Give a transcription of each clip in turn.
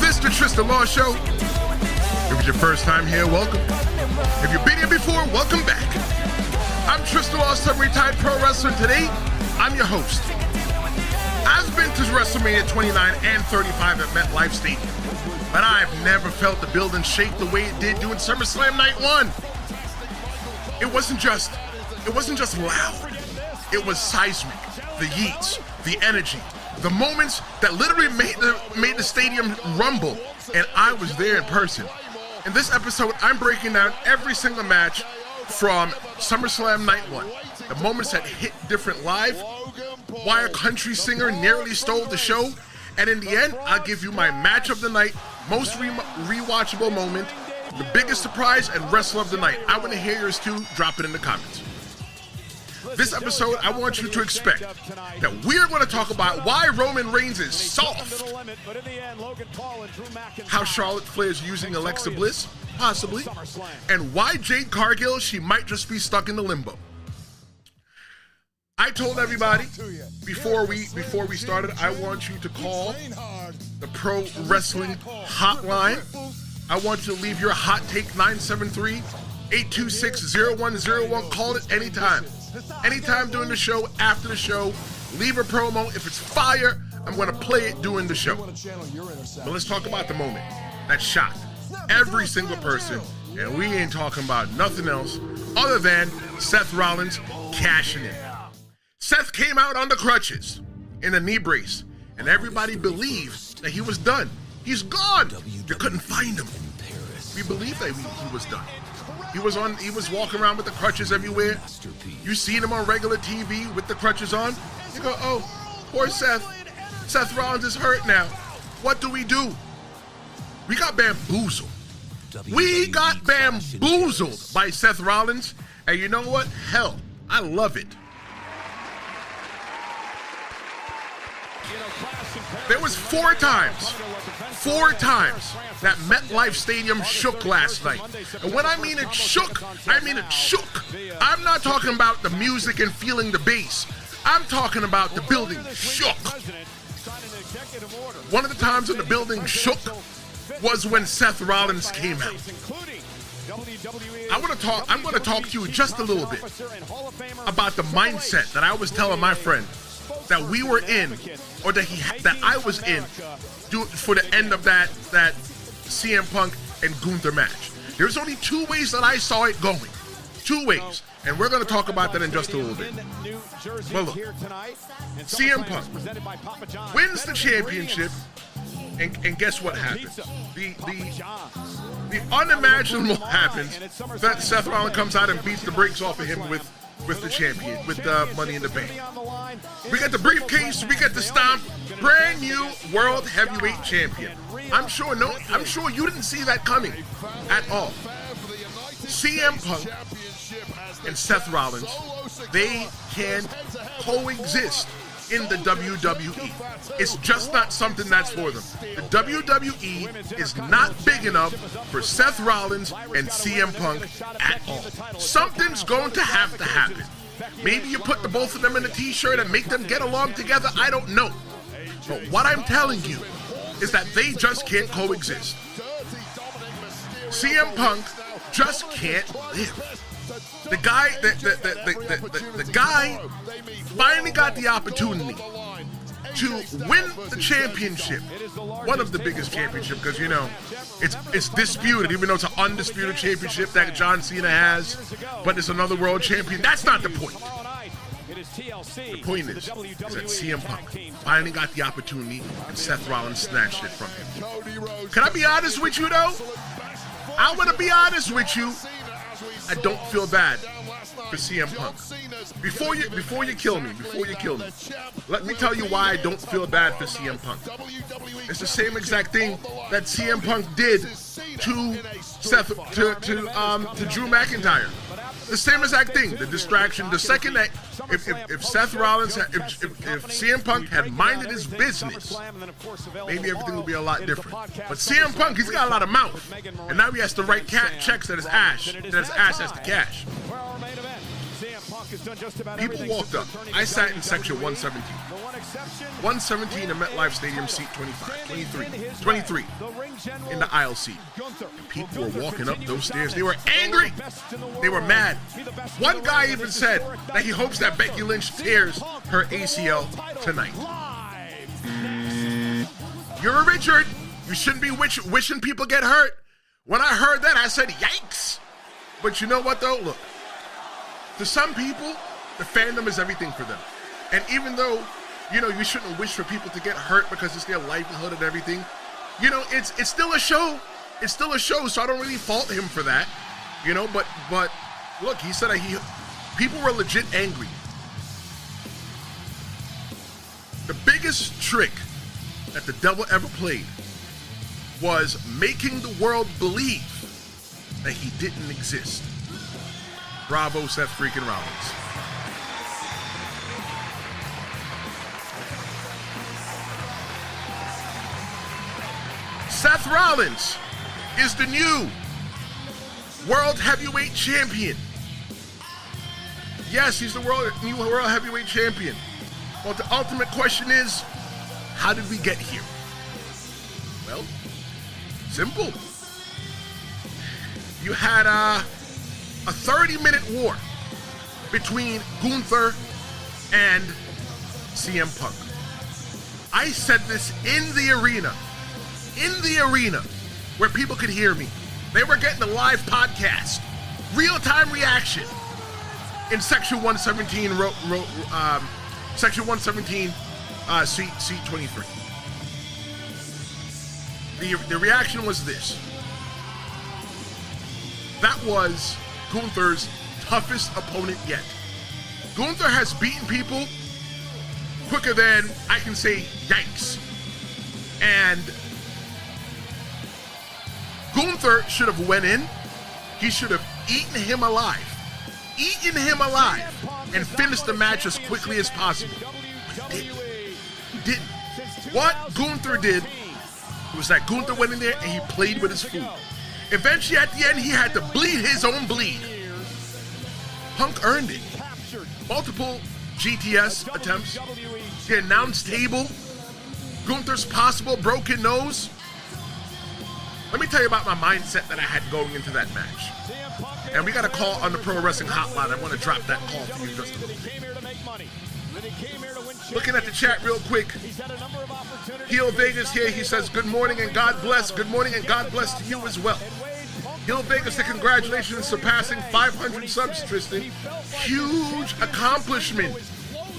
This is the Tristan Law Show. If it's your first time here, welcome. If you've been here before, welcome back. I'm Tristan Law, semi-retired pro wrestler, and today I'm your host. I've been to WrestleMania 29 and 35 at MetLife Stadium, but I've never felt the building shake the way it did during SummerSlam Night One. It wasn't just loud. It was seismic. The yeets, the energy, the moments that literally made the stadium rumble, and I was there in person. In this episode, I'm breaking down every single match from SummerSlam Night One. The moments that hit different live, why a country singer nearly stole the show, and in the end, I'll give you my match of the night, most rewatchable moment, the biggest surprise, and wrestler of the night. I want to hear yours too. Drop it in the comments. This episode, I want you to expect that we're going to talk about why Roman Reigns is soft, how Charlotte Flair's using Alexa Bliss, possibly, and why Jade Cargill, she might just be stuck in the limbo. I told everybody before we started, I want you to call the Pro Wrestling Hotline. I want you to leave your hot take 973-826-0101. Call it anytime. Anytime during the show, after the show, leave a promo. If it's fire, I'm going to play it during the show. But let's talk about the moment that shocked every single person, and we ain't talking about nothing else other than Seth Rollins cashing in. Seth came out on the crutches in a knee brace, and everybody believed that he was done. He's gone. You couldn't find him. We believed that he was done. He was walking around with the crutches everywhere. You seen him on regular TV with the crutches on. You go, oh, poor Seth. Seth Rollins is hurt now. What do? We got bamboozled. We got bamboozled by Seth Rollins. And you know what? Hell, I love it. There was four times that MetLife Stadium shook last night. And when I mean it shook, I mean it shook. I'm not talking about the music and feeling the bass. I'm talking about the building shook. One of the times when the building shook was when Seth Rollins came out. I'm going to talk to you just a little bit about the mindset that I was telling my friend that we were in, or that I was in for the end of that CM Punk and Gunther match. There's only two ways that I saw it going. Two ways. And we're going to talk about that in just a little bit. Well, look, CM Punk wins the championship, and guess what happens? The unimaginable happens that Seth Rollins comes out and beats the brakes off of him with the champion, with the Money in the Bank. We got the briefcase, we got the stomp, brand new World Heavyweight Champion. I'm sure you didn't see that coming at all. CM Punk and Seth Rollins, they can coexist in the WWE. It's just not something that's for them. The WWE is not big enough for Seth Rollins and CM Punk at all. Something's going to have to happen. Maybe you put the both of them in a t-shirt and make them get along together. I don't know. But what I'm telling you is that they just can't coexist. CM Punk just can't live. The guy finally got the opportunity to win the championship, one of the biggest championships, because you know it's disputed, even though it's an undisputed championship that John Cena has, but it's another world champion. That's not the point. The point is that CM Punk finally got the opportunity and Seth Rollins snatched it from him. Can I be honest with you though? I want to be honest with you. I don't feel bad for CM Punk. Before you kill me, let me tell you why I don't feel bad for CM Punk. It's the same exact thing that CM Punk did to Drew McIntyre. The same exact thing, the distraction. The second that if Seth Rollins, if CM Punk had minded his business, maybe everything would be a lot different. But CM Punk, he's got a lot of mouth, and now he has to write checks that his ass has to cash. People walked up. I sat in section 117. 117 in MetLife Stadium, seat 23 in the aisle seat. And people were walking up those stairs. They were angry. They were mad. One guy even said that he hopes that Becky Lynch tears her ACL tonight. You're a Richard. You shouldn't be wishing people get hurt. When I heard that, I said, yikes. But you know what, though? Look, to some people, the fandom is everything for them. And even though, you shouldn't wish for people to get hurt because it's their livelihood and everything, it's still a show. It's still a show, so I don't really fault him for that. But look, he said people were legit angry. The biggest trick that the devil ever played was making the world believe that he didn't exist. Bravo, Seth freaking Rollins. Seth Rollins is the new World Heavyweight Champion. Yes, he's the new World Heavyweight Champion. But the ultimate question is, how did we get here? Well, simple. You had a 30-minute war between Gunther and CM Punk. I said this in the arena where people could hear me. They were getting a live podcast, real-time reaction in Section 117, Section 117, seat 23. The reaction was this. That was Gunther's toughest opponent yet. Gunther has beaten people quicker than I can say yikes. And Gunther should have went in. He should have eaten him alive, and finished the match as quickly as possible. But he didn't. What Gunther did was that Gunther went in there and he played with his food. Eventually, at the end, he had to bleed his own bleed. Punk earned it. Multiple GTS attempts. The announce table. Gunther's possible broken nose. Let me tell you about my mindset that I had going into that match. And we got a call on the Pro Wrestling Hotline. I want to drop that call for you just a little bit. Looking at the chat real quick. Heel Vegas here. He says, good morning and God bless. Good morning and God bless to you as well. Heel Vegas, congratulations on surpassing 500 subs, Tristan. Huge accomplishment.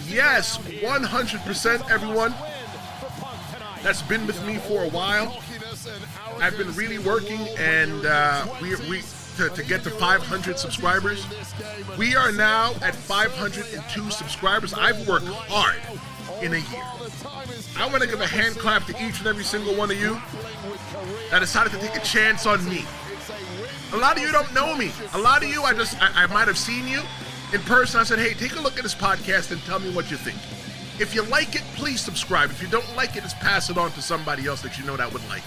Yes, 100%, everyone. That's been with me for a while. I've been really working, and to get to 500 subscribers. We are now at 502 subscribers. I've worked hard in a year. I want to give a hand clap to each and every single one of you that decided to take a chance on me. A lot of you don't know me. A lot of you, I might have seen you in person. I said, hey, take a look at this podcast and tell me what you think. If you like it, please subscribe. If you don't like it, just pass it on to somebody else that you know that would like it.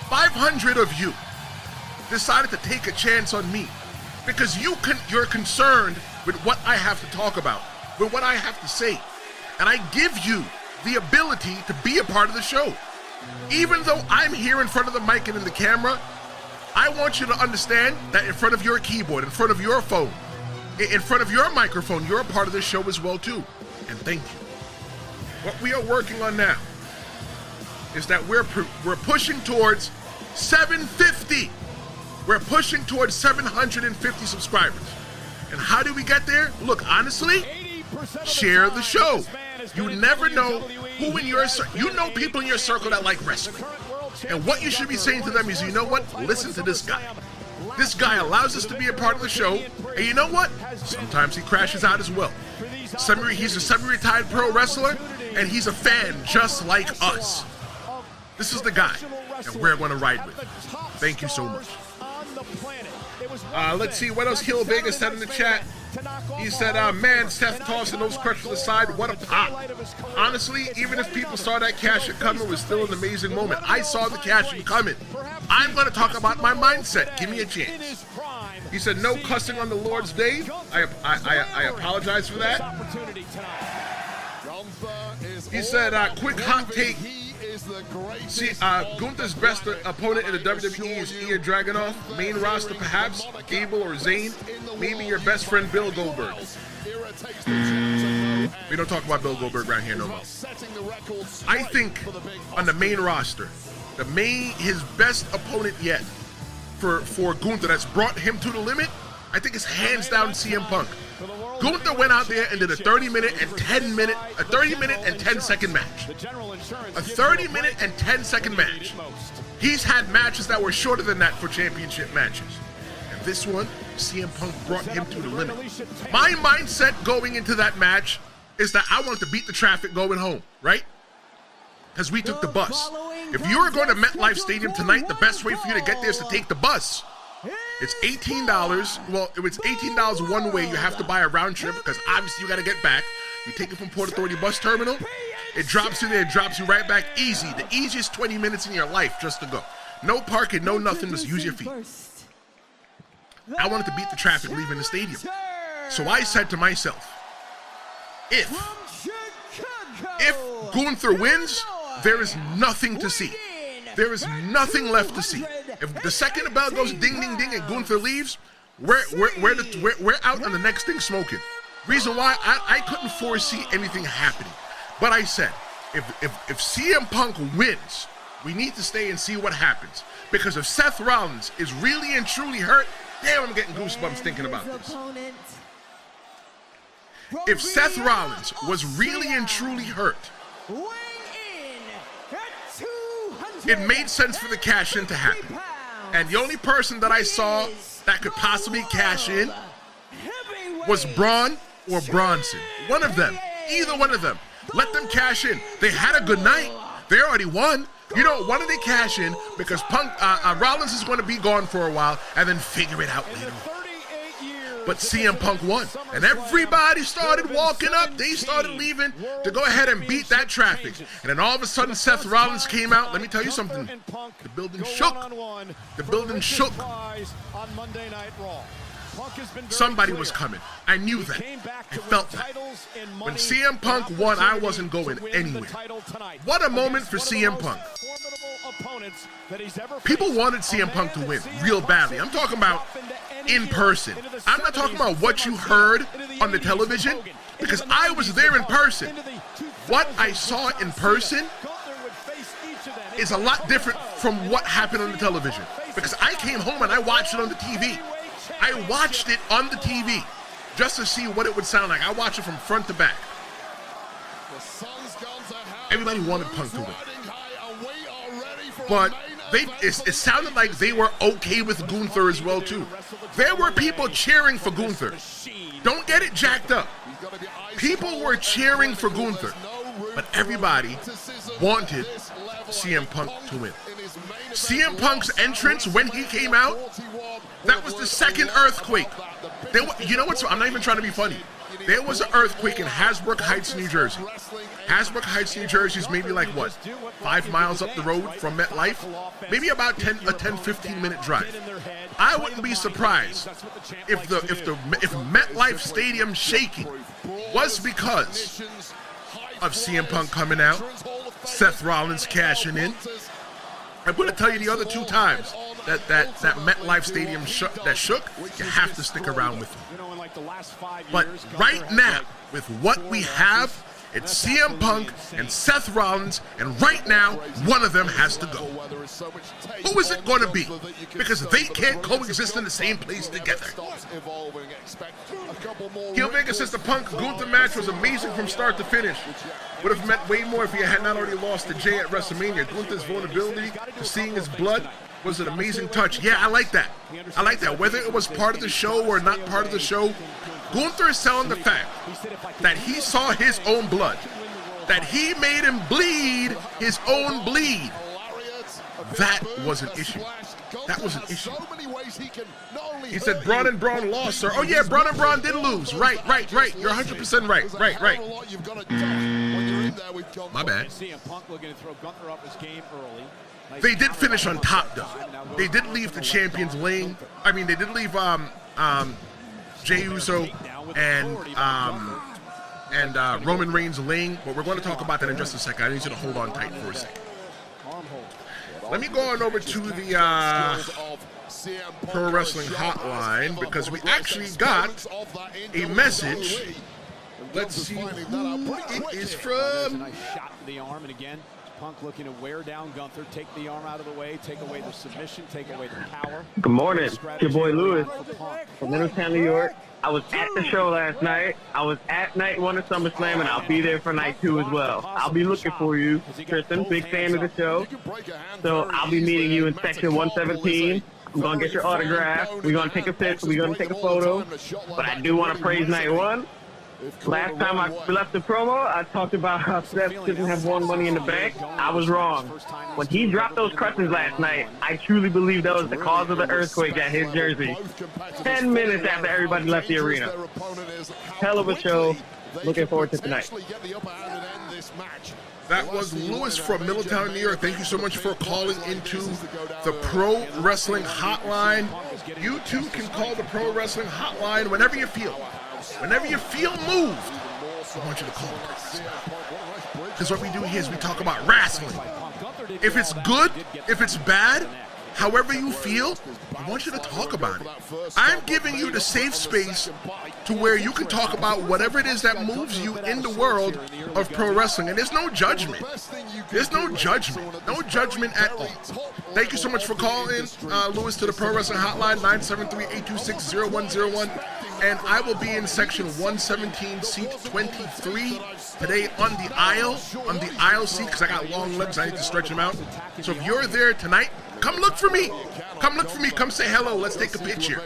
500 of you decided to take a chance on me because you're concerned with what I have to talk about, with what I have to say. And I give you the ability to be a part of the show. Even though I'm here in front of the mic and in the camera, I want you to understand that in front of your keyboard, in front of your phone, in front of your microphone, you're a part of the show as well too. And thank you. What we are working on now is that we're pushing towards 750. We're pushing towards 750 subscribers. And how do we get there? Look, honestly, share the show. You never know who in your circle, you know people in your circle that like wrestling. And what you should be saying to them is, you know what? Listen to this guy. This guy allows us to be a part of the show. And you know what? Sometimes he crashes out as well. He's a semi-retired pro wrestler, and he's a fan just like us. This is the guy that we're going to ride with. Thank you so much. Let's see what else Hill Vegas said in the chat. He said, man, Seth tossing those crutches aside, what a pop. Honestly, even if people saw that cash-in coming, it was still an amazing moment. I saw the cash-in coming. I'm going to talk about my mindset. Give me a chance. He said, no cussing on the Lord's day. I apologize for that. He said, quick hot take. See, Gunther's best opponent in the WWE is Ilya Dragunov. Main roster, perhaps Gable or Zayn. Maybe your best friend Bill Goldberg. We don't talk about Bill Goldberg around here no more. I think on the main roster, his best opponent yet for Gunther that's brought him to the limit, I think it's hands down CM Punk. Gunther went out there and did a 30-minute and 10-second match. A 30-minute and 10-second match. He's had matches that were shorter than that for championship matches. And this one, CM Punk brought him to the limit. My mindset going into that match is that I wanted to beat the traffic going home, right? Because we took the bus. If you were going to MetLife Stadium tonight, the best way for you to get there is to take the bus. It's $18. Well, if it's $18 one way, you have to buy a round trip because obviously you got to get back. You take it from Port Authority Bus Terminal. It drops you there. It drops you right back easy. The easiest 20 minutes in your life just to go. No parking, no nothing. Just use your feet. I wanted to beat the traffic leaving the stadium. So I said to myself, if Gunther wins, there is nothing to see. There is nothing left to see. If the second bell goes ding, ding, ding, and Gunther leaves, we're out on the next thing smoking. Reason why I couldn't foresee anything happening, but I said if CM Punk wins, we need to stay and see what happens. Because if Seth Rollins is really and truly hurt, damn, I'm getting goosebumps thinking about this. If Seth Rollins was really and truly hurt, it made sense for the cash-in to happen. And the only person that I saw that could possibly cash in was Braun or Bronson. One of them. Either one of them. Let them cash in. They had a good night. They already won. You know, why don't they cash in? Because Rollins is going to be gone for a while and then figure it out later on. But CM Punk won. And everybody started walking up. They started leaving to go ahead and beat that traffic. And then all of a sudden, Seth Rollins came out. Let me tell you something. The building shook. The building shook. Somebody was coming. I knew that. I felt that. When CM Punk won, I wasn't going anywhere. What a moment for CM Punk. People wanted CM Punk to win real badly. I'm talking about in person. I'm not talking about what you heard on the television, because I was there in person. What I saw in person is a lot different from what happened on the television, because I came home and I watched it on the TV. I watched it on the TV just to see what it would sound like. I watched it from front to back. Everybody wanted Punk to win. But it sounded like they were okay with Gunther as well, too. There were people cheering for Gunther. Don't get it jacked up. People were cheering for Gunther. But everybody wanted CM Punk to win. CM Punk's entrance, when he came out, that was the second earthquake. You know what? I'm not even trying to be funny. There was an earthquake in Hasbrook Heights, New Jersey. Hasbrook Heights, New Jersey is maybe like what, 5 miles up the road from MetLife? Maybe about 15-minute drive. I wouldn't be surprised if MetLife Stadium shaking was because of CM Punk coming out, Seth Rollins cashing in. I'm going to tell you the other 2 times that MetLife Stadium shook, you have to stick around with me. But right now, with what we have, it's CM Punk and Seth Rollins, and right now, one of them has to go. Who is it going to be? Because they can't coexist in the same place together. Heel Vega says the Punk-Gunther match was amazing from start to finish. Would have meant way more if he had not already lost to Jay at WrestleMania. Gunther's vulnerability to seeing his blood was an amazing touch. Yeah, I like that. I like that. Whether it was part of the show or not part of the show, Gunther is selling the fact that he saw his own blood, that he made him bleed his own bleed. That was an issue. That was an issue. He said Braun and Braun lost, sir. Oh yeah, Braun and Braun did lose. Right. You're 100% right. Right. My bad. They did finish on top, though. They did leave the champions laying. I mean, they did leave Jey Uso and and Roman Reigns laying, but we're going to talk about that in just a second. I need you to hold on tight for a second. Let me go on over to the Pro Wrestling Hotline because we actually got a message. Let's see who it is from. Nice shot to the arm, and again, Punk looking to wear down Gunther, take the arm out of the way, take away the submission, take away the power. Good morning. It's your boy Lewis from Middletown, New York. I was at the show last night. I was at Night One of SummerSlam, and I'll be there for Night 2 as well. I'll be looking for you, Tristan. Big fan of the show. So I'll be meeting you in section 117. I'm going to get your autograph. We're going to take a pic. We're going to take a photo. But I do want to praise Night One. Last time I left the promo, I talked about how Seth didn't have one Money in the Bank. I was wrong. When he dropped those crutches last night, I truly believe that was the cause of the earthquake at his jersey. 10 minutes after everybody left the arena. Hell of a show. Looking forward to tonight. That was Lewis from Middletown, New York. Thank you so much for calling into the Pro Wrestling Hotline. You too can call the Pro Wrestling Hotline whenever you feel. Whenever you feel moved, I want you to call us. Because what we do here is we talk about wrestling. If it's good, if it's bad, however you feel, I want you to talk about it. I'm giving you the safe space to where you can talk about whatever it is that moves you in the world of pro wrestling. And there's no judgment. There's no judgment. No judgment at all. Thank you so much for calling, Lewis, to the Pro Wrestling Hotline, 973-826-0101. And I will be in section 117, seat 23 today on the aisle seat, because I got long legs. I need to stretch them out. So if you're there tonight, come look for me. Come look for me. Come say hello. Let's take a picture.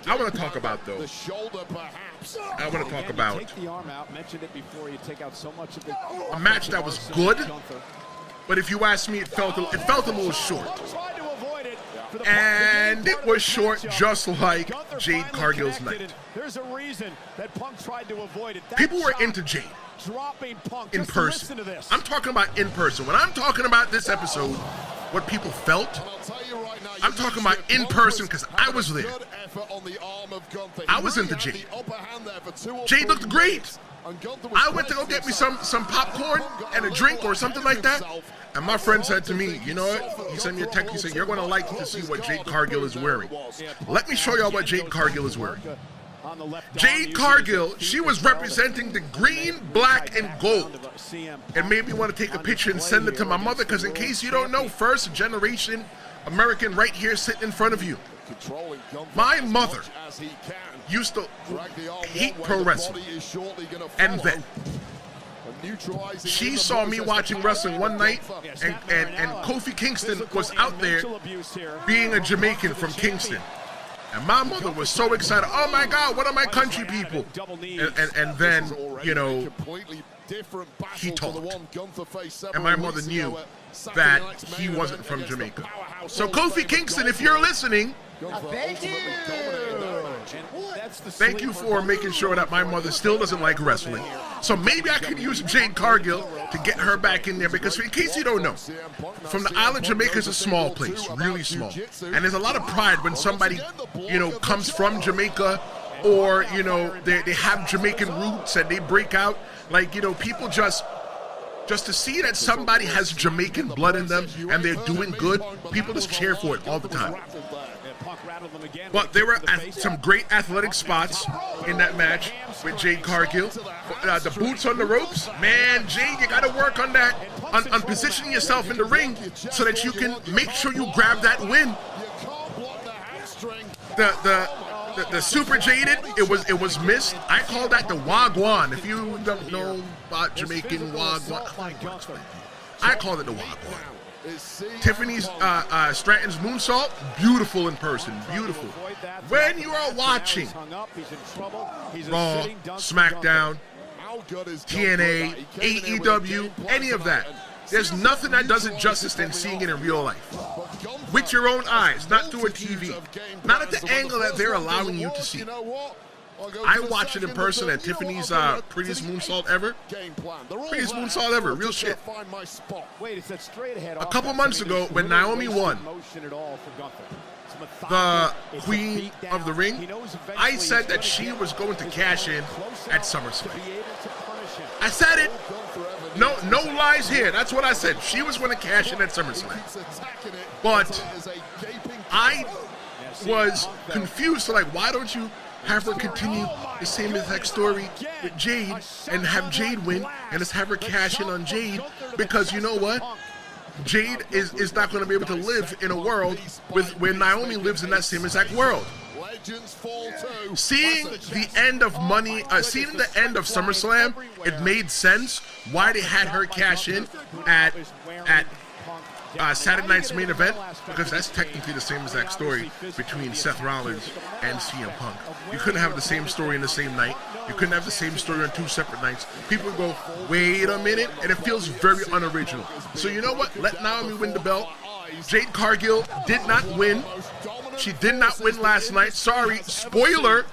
I want to talk about, though. I want to talk about a match that was good, but if you ask me, it felt a little short. And it was short, just like Jade Cargill's night. People were into Jade in person. I'm talking about in person. When I'm talking about this episode, what people felt, I'm talking about in person because I was there. I was into Jade. Jade looked great. I went to go get me some popcorn and a drink or something like that. And my friend said to me, you know what? He sent me a text. He said, you're going to like to see what Jade Cargill is wearing. Let me show y'all what Jade Cargill is wearing. Jade Cargill, she was representing the green, black, and gold. And made me want to take a picture and send it to my mother because in case you don't know, first generation American right here sitting in front of you. My mother used to hate pro wrestling. And then she saw me watching wrestling one night, and Kofi Kingston was out there being a Jamaican from Kingston. And my mother was so excited. Oh my God, what are my country people? And then, you know, he talked. And my mother knew that he wasn't from Jamaica. So Kofi Kingston, if you're listening, thank you for making sure that my mother still doesn't like wrestling. So maybe I could use Jade Cargill to get her back in there because in case you don't know, from the Isle of Jamaica is a small place, really small. And there's a lot of pride when somebody, you know, comes from Jamaica or, you know, they have Jamaican roots and they break out. Like, you know, people just to see that somebody has Jamaican blood in them and they're doing good, people just cheer for it all the time. But there were some great athletic spots in that match with Jade Cargill. The boots on the ropes. Man, Jade, you got to work on that, on positioning yourself in the ring so that you can make sure you grab that win. The super jaded, it was missed. I call that the wagwan. If you don't know about Jamaican wagwan, I call it the wagwan. Tiffany's Stratton's moonsault, beautiful in person, beautiful. When you are watching Raw, SmackDown, TNA, AEW, any of that, there's nothing that does it justice than seeing it in real life. With your own eyes, not through a TV. Not at the angle that they're allowing you to see. I watched it in person at Tiffany's prettiest moonsault ever. Prettiest moonsault ever, real shit. A couple months ago when Naomi won, the Queen of the Ring, I said that she was going to cash in at SummerSlam. I said it. No lies here. That's what I said. She was going to cash in at SummerSlam. But I was confused. So, like, why don't you have her continue the same exact story with Jade and have Jade win and just have her cash in on Jade? Because you know what? Jade is not going to be able to live in a world where Naomi lives in that same exact world. Seeing the end of seeing the end of SummerSlam, it made sense why they had her cash in at Saturday night's main event, because that's technically the same exact story between Seth Rollins and CM Punk. You couldn't have the same story in the same night. You couldn't have the same story on two separate nights. People would go, wait a minute, and it feels very unoriginal. So you know what? Let Naomi win the belt. Jade Cargill did not win. She did not win last night. Sorry, spoiler.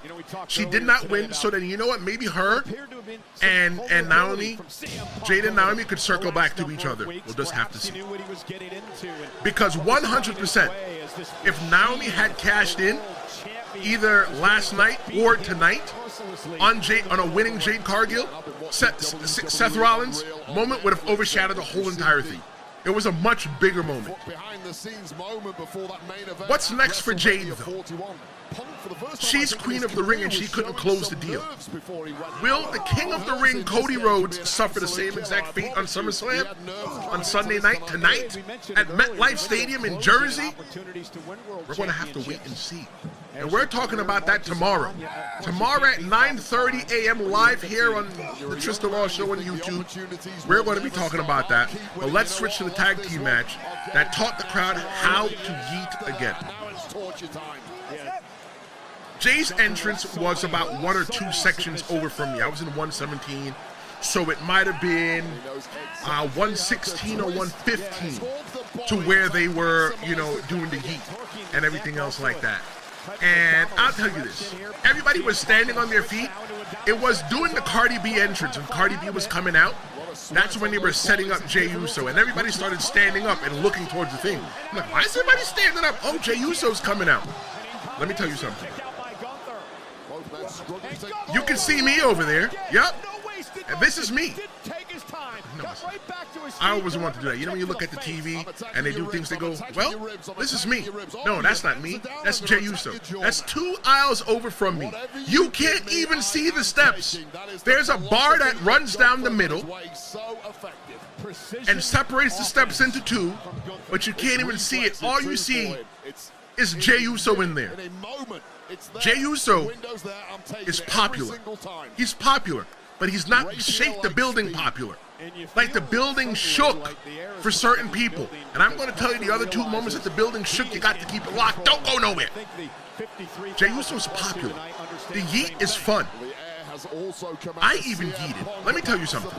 She did not win. So then you know what? Maybe her and Naomi, Jade and Naomi could circle back to each other. We'll just have to see. Because 100%, if Naomi had cashed in either last night or tonight on a winning Jade Cargill, Seth Rollins' moment would have overshadowed the whole entire thing. It was a much bigger moment. What's next for Jade, though? She's Queen of the Ring and she couldn't close the deal. Will the King of the Ring, Cody Rhodes, suffer the same exact fate on SummerSlam on Sunday night tonight at MetLife Stadium in Jersey? We're going to have to wait and see. And we're talking about that tomorrow. Tomorrow at 9:30 a.m. live here on the Tristan Law Show on YouTube. We're going to be talking about that. But let's switch to the tag team match that taught the crowd how to yeet again. Jay's entrance was about 1 or 2 sections over from me. I was in 117, so it might have been 116 or 115 to where they were, doing the yeet and everything else like that. And I'll tell you this, everybody was standing on their feet. It was doing the Cardi B entrance, and Cardi B was coming out. That's when they were setting up Jey Uso, and everybody started standing up and looking towards the thing. I'm like, why is everybody standing up? Oh, Jey Uso's coming out. Let me tell you something. You can see me over there. Yep. And this is me. No, I always want to do that. You know when you look at the TV and they do things, they go, well, this is me. No, that's not me. That's Jey Uso. That's 2 aisles over from me. You can't even see the steps. There's a bar that runs down the middle and separates the steps into 2, but you can't even see it. All you see is Jey Uso in there. Jey Uso is popular. He's popular, but he's not shake the building popular. Like the building shook for certain people. And I'm going to tell you the other 2 moments that the building shook, you got to keep it locked. Don't go nowhere. Jey Uso is popular. The yeet is fun. I even yeeted. Let me tell you something.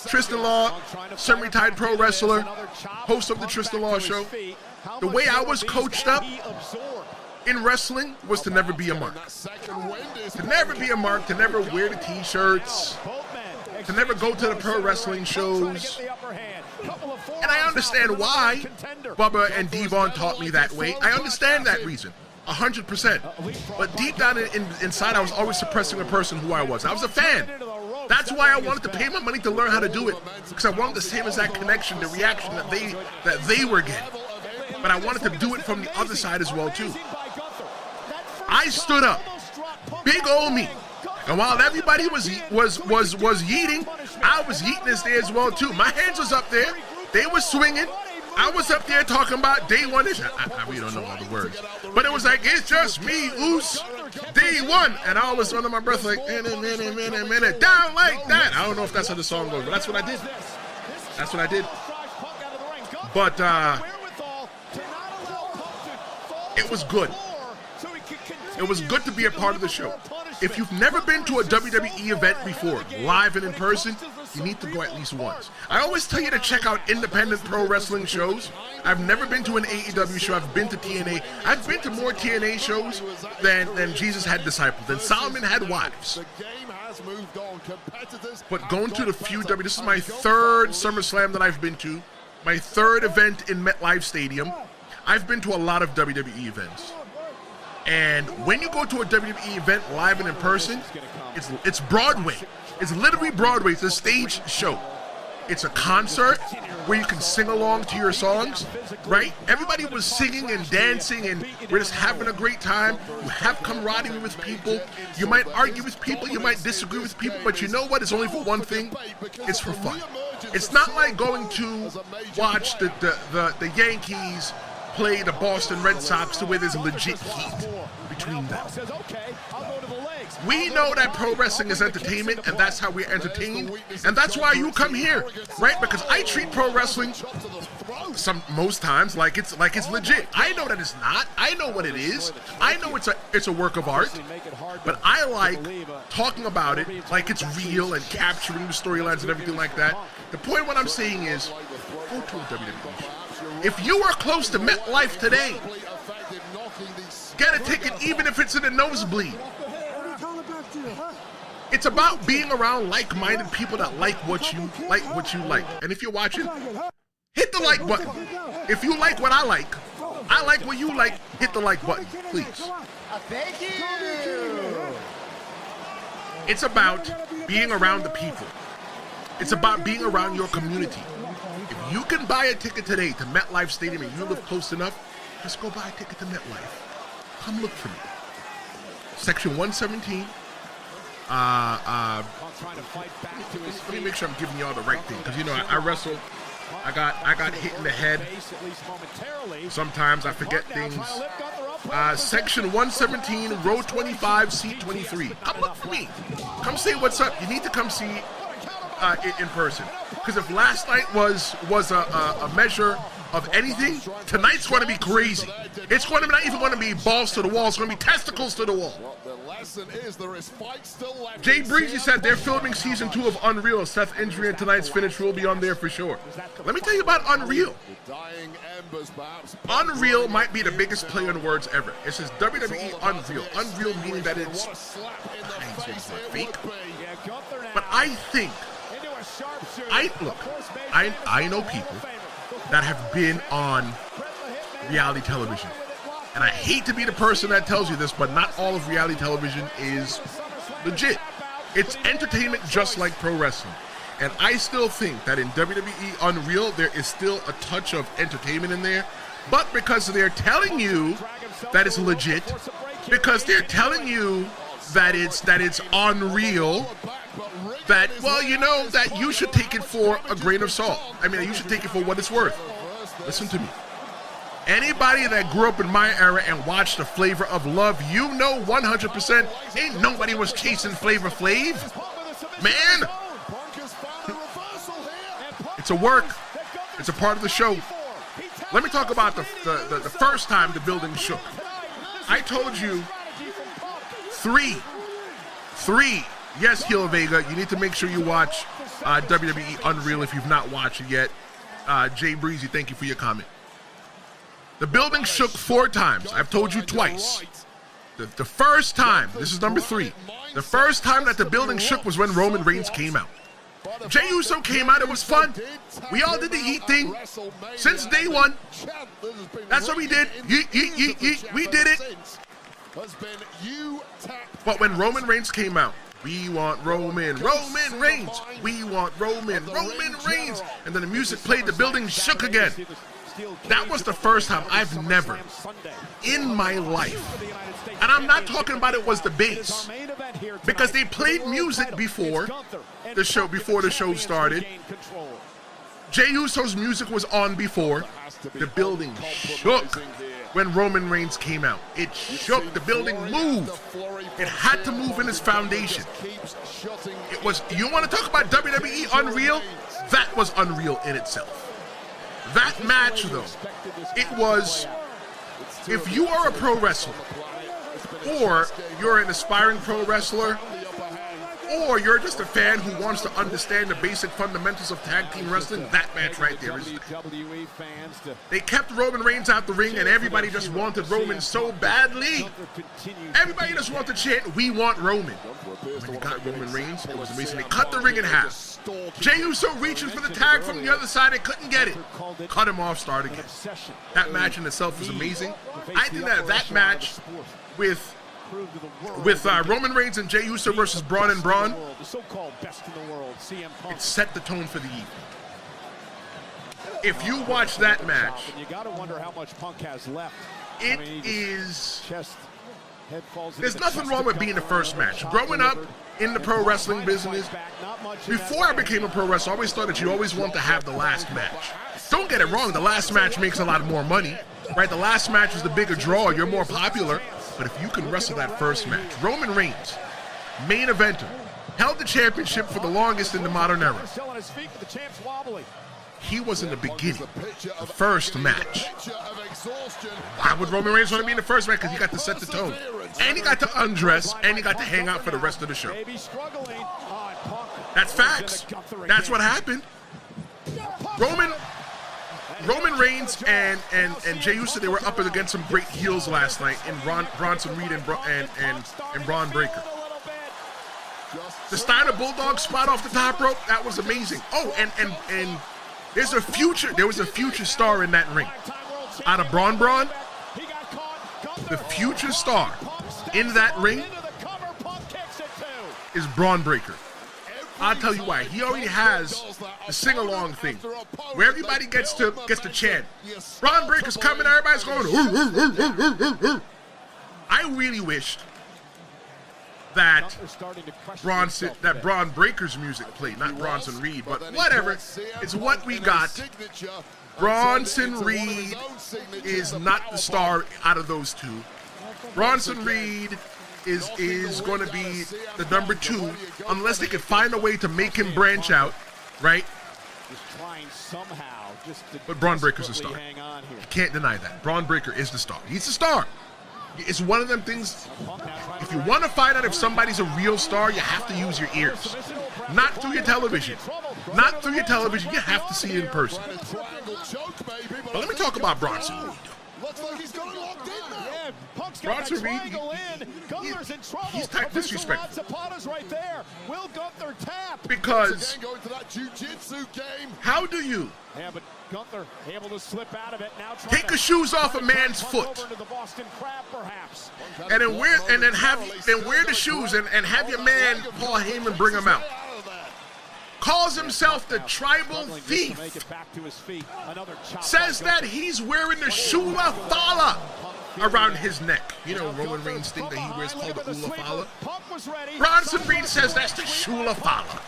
Tristan Law, semi-retired pro wrestler, host of the Tristan Law Show. The way I was coached up in wrestling was to never be a mark. To never be a mark, to never wear the t-shirts, to never go to the pro wrestling shows. And I understand why Bubba and Devon taught me that way. I understand that reason, 100%. But deep down inside, I was always suppressing the person who I was. I was a fan. That's why I wanted to pay my money to learn how to do it, because I wanted the same exact connection, the reaction that they were getting. But I wanted to do it from the other side as well too. I stood up, big old me, and while everybody was yeeting, I was yeeting this day as well too. My hands was up there, they were swinging. I was up there talking about day one. I really don't know all the words, but it was like, it's just me, Oos, day one, and I was under my breath like, minute, down like that. I don't know if that's how the song goes, but that's what I did. That's what I did. But it was good. It was good to be a part of the show. If you've never been to a WWE event before, live and in person, you need to go at least once. I always tell you to check out independent pro wrestling shows. I've never been to an AEW show. I've been to TNA. I've been to more TNA shows than Jesus had disciples, than Solomon had wives. But going to the few this is my 3rd SummerSlam that I've been to, my 3rd event in MetLife Stadium. I've been to a lot of WWE events. And when you go to a WWE event live and in person, it's Broadway. It's literally Broadway. It's a stage show. It's a concert where you can sing along to your songs, right? Everybody was singing and dancing, and we're just having a great time. You have camaraderie with people. You might argue with people. You might disagree with people. But you know what? It's only for one thing. It's for fun. It's not like going to watch the Yankees play the Boston Red Sox to where there's legit heat between them. We know that pro wrestling is entertainment, and that's how we're entertained, and that's why you come here, right? Because I treat pro wrestling most times like it's legit. I know that it's not. I know what it is. I know it's a work of art, but I like talking about it like it's real and capturing the storylines and everything like that. The point what I'm saying is, go to a WWE show. If you are close to MetLife today, get a ticket even if it's in a nosebleed. It's about being around like-minded people that like what you like. And if you're watching, hit the like button. If you like what I like what you like, hit the like button, please. Thank you. It's about being around the people. It's about being around your community. If you can buy a ticket today to MetLife Stadium and you live close enough, just go buy a ticket to MetLife. Come look for me. Section 117. Let me make sure I'm giving y'all the right thing, because you know I wrestle. I got hit in the head. Sometimes I forget things. Section 117, row 25, seat 23. Come look for me. Come say what's up. You need to come see it in person. Because if last night was a measure of anything, tonight's going to be crazy. It's going to not even going to be balls to the wall. It's going to be testicles to the wall. Jay Breezy said they're filming season 2 of Unreal. Seth injury and tonight's finish will be on there for sure. Let me tell you about Unreal. Unreal might be the biggest play on words ever. It says WWE Unreal. Unreal meaning that it's fake. But I think, I know people that have been on reality television. And I hate to be the person that tells you this, but not all of reality television is legit. It's entertainment just like pro wrestling. And I still think that in WWE Unreal, there is still a touch of entertainment in there. But because they're telling you that it's legit, because they're telling you that it's unreal, that, well, you know, that you should take it for a grain of salt. I mean, you should take it for what it's worth. Listen to me. Anybody that grew up in my era and watched The Flavor of Love, you know 100% ain't nobody was chasing Flavor Flav. Man, it's a work. It's a part of the show. Let me talk about the first time the building shook. I told you three. Yes, Heel Vega, you need to make sure you watch WWE Unreal if you've not watched it yet. Jay Breezy, thank you for your comment. The building shook 4 times. I've told you twice. The first time, this is number 3. The first time that the building shook was when Roman Reigns came out. Jey Uso came out. It was fun. We all did the yeet thing since day one. That's what we did. Yeet. We did it. But when Roman Reigns came out, we want Roman Reigns. We want Roman Reigns. And then the music played, the building shook again. That was the first time. I've never in my life, and I'm not talking about it was the bass, because they played music before the show started. Jey Uso's music was on before. The building shook when Roman Reigns came out. It shook. The building moved. It had to move in its foundation. It was, you want to talk about WWE Unreal? That was unreal in itself. That match, though, it was, if you are a pro wrestler, or you're an aspiring pro wrestler, or you're just a fan who wants to understand the basic fundamentals of tag team wrestling, that match right there is. They kept Roman Reigns out the ring, and everybody just wanted Roman so badly. Everybody just wanted to chant, "We want Roman." When they got Roman Reigns, it was amazing. They cut the ring in half. Jey Uso reaching for the tag from the other side, they couldn't get it. Cut him off, start again. That match in itself was amazing. I think that match with Roman Reigns and Jey Uso versus Braun and Braun, it set the tone for the evening. If you watch that match, it is... There's nothing wrong with being the first match. Growing up in the pro wrestling business, before I became a pro wrestler, I always thought that you always want to have the last match. Don't get it wrong, the last match makes a lot more money, right? The last match is the bigger draw, you're more popular. But if you can wrestle that first match, Roman Reigns, main eventer, held the championship for the longest in the modern era. He was in the beginning, the first match. Why would Roman Reigns want to be in the first match? Because he got to set the tone. And he got to undress, and he got to hang out for the rest of the show. That's facts. That's what happened. Roman Reigns and Jey Uso, they were up against some great heels last night in Bronson Reed and Braun Breaker. The Steiner Bulldog spot off the top rope, that was amazing. Oh, and there was a future star in that ring. Out of Braun, the future star in that ring is Braun Breaker. I'll tell you why. He already has the sing-along thing where everybody gets to chant. Braun Breaker's coming, everybody's going. I really wished that Braun Breaker's music played, not Bronson Reed, but whatever. It's what we got. Bronson Reed is not the star out of those two. Bronson Reed is going to be the number 2, unless they can find a way to make him branch out, right? But Braun Breaker's a star. You can't deny that. Braun Breaker is the star. He's the star. It's one of them things, if you want to find out if somebody's a real star, you have to use your ears. Not through your television. Not through your television. You have to see it in person. But let me talk about Bronson Reed. Looks like he's got it locked in now. Yeah, Punk's got Bronson that Reed, triangle in. Gunther's in trouble. he's type disrespectful. Right there. Will Gunther tap? Because going to that jiu-jitsu game. how do you but Gunther able to slip out of it now. take the shoes off a man's foot Over to the Boston Crab, perhaps. and then wear the shoes and have your man Paul Heyman bring him out? Calls himself the tribal thief. Says that he's wearing the Shula Fala around his neck. You know, Roman Reigns' thing that he wears called the Ula Fala. Bronson Reed says that's the Shula Fala.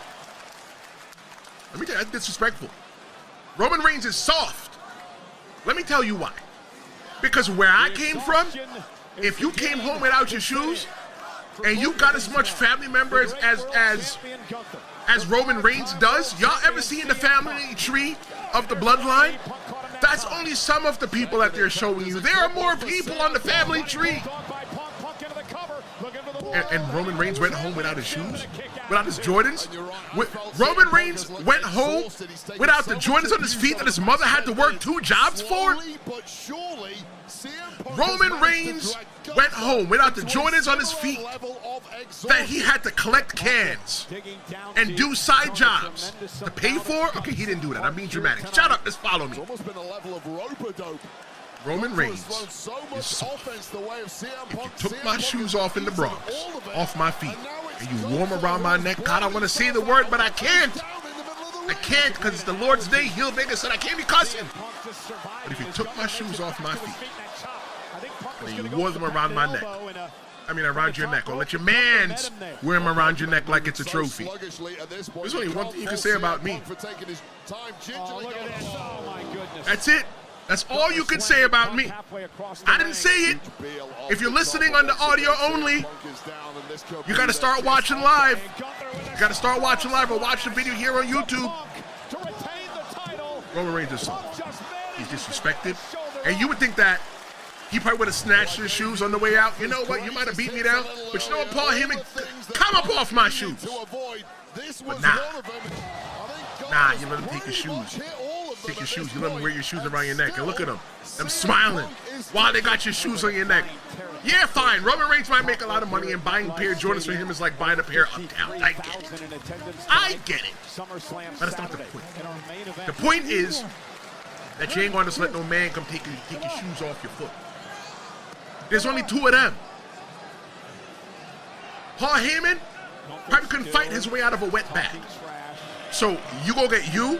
Let me tell you, that's disrespectful. Roman Reigns is soft. Let me tell you why. Because where I came from, if you came home without your shoes, and you got as much family members as Roman Reigns does, y'all ever seen the family tree of the bloodline? That's only some of the people that they're showing you. There are more people on the family tree. And Roman Reigns went home without his shoes, without his Jordans. Roman Reigns went home without the Jordans on his feet that his mother had to work 2 jobs for. Roman Reigns went home without the Jordans on his feet that he had to collect cans and do side jobs to pay for. Okay, he didn't do that. I'm being dramatic. Shut up. Let's follow me. Roman Reigns is soft. If you took my shoes off in the Bronx, off my feet, and you wore them around my neck, God, I want to say the word, but I can't. I can't because it's the Lord's Day. He'll make us, and I can't be cussing. But if you took my shoes off my feet, and you wore them around my neck, I mean around your neck, or let your mans wear them around your neck like it's a trophy. There's only one thing you can say about me. That's it. That's all you can say about me. I didn't say it. If you're listening on the audio only, you got to start watching live. You got to start watching live or watch the video here on YouTube. Roman Reigns is soft. He's disrespected. And you would think that He probably would have snatched his shoes on the way out. You know what? You might have beat me down, but you know what, Paul Heyman? Come up off my shoes. But nah, you let him take your shoes. Take your shoes. You let him wear your shoes around your neck. And look at them. Them smiling while they got your shoes on your neck. Yeah, fine. Roman Reigns might make a lot of money, and buying a pair of Jordans for him is like buying a pair of Uptown. I get it. I get it. But that's not the point. The point is that you ain't going to just let no man come take your shoes off your foot. There's only two of them. Paul Heyman probably couldn't fight his way out of a wet bag. So you go get you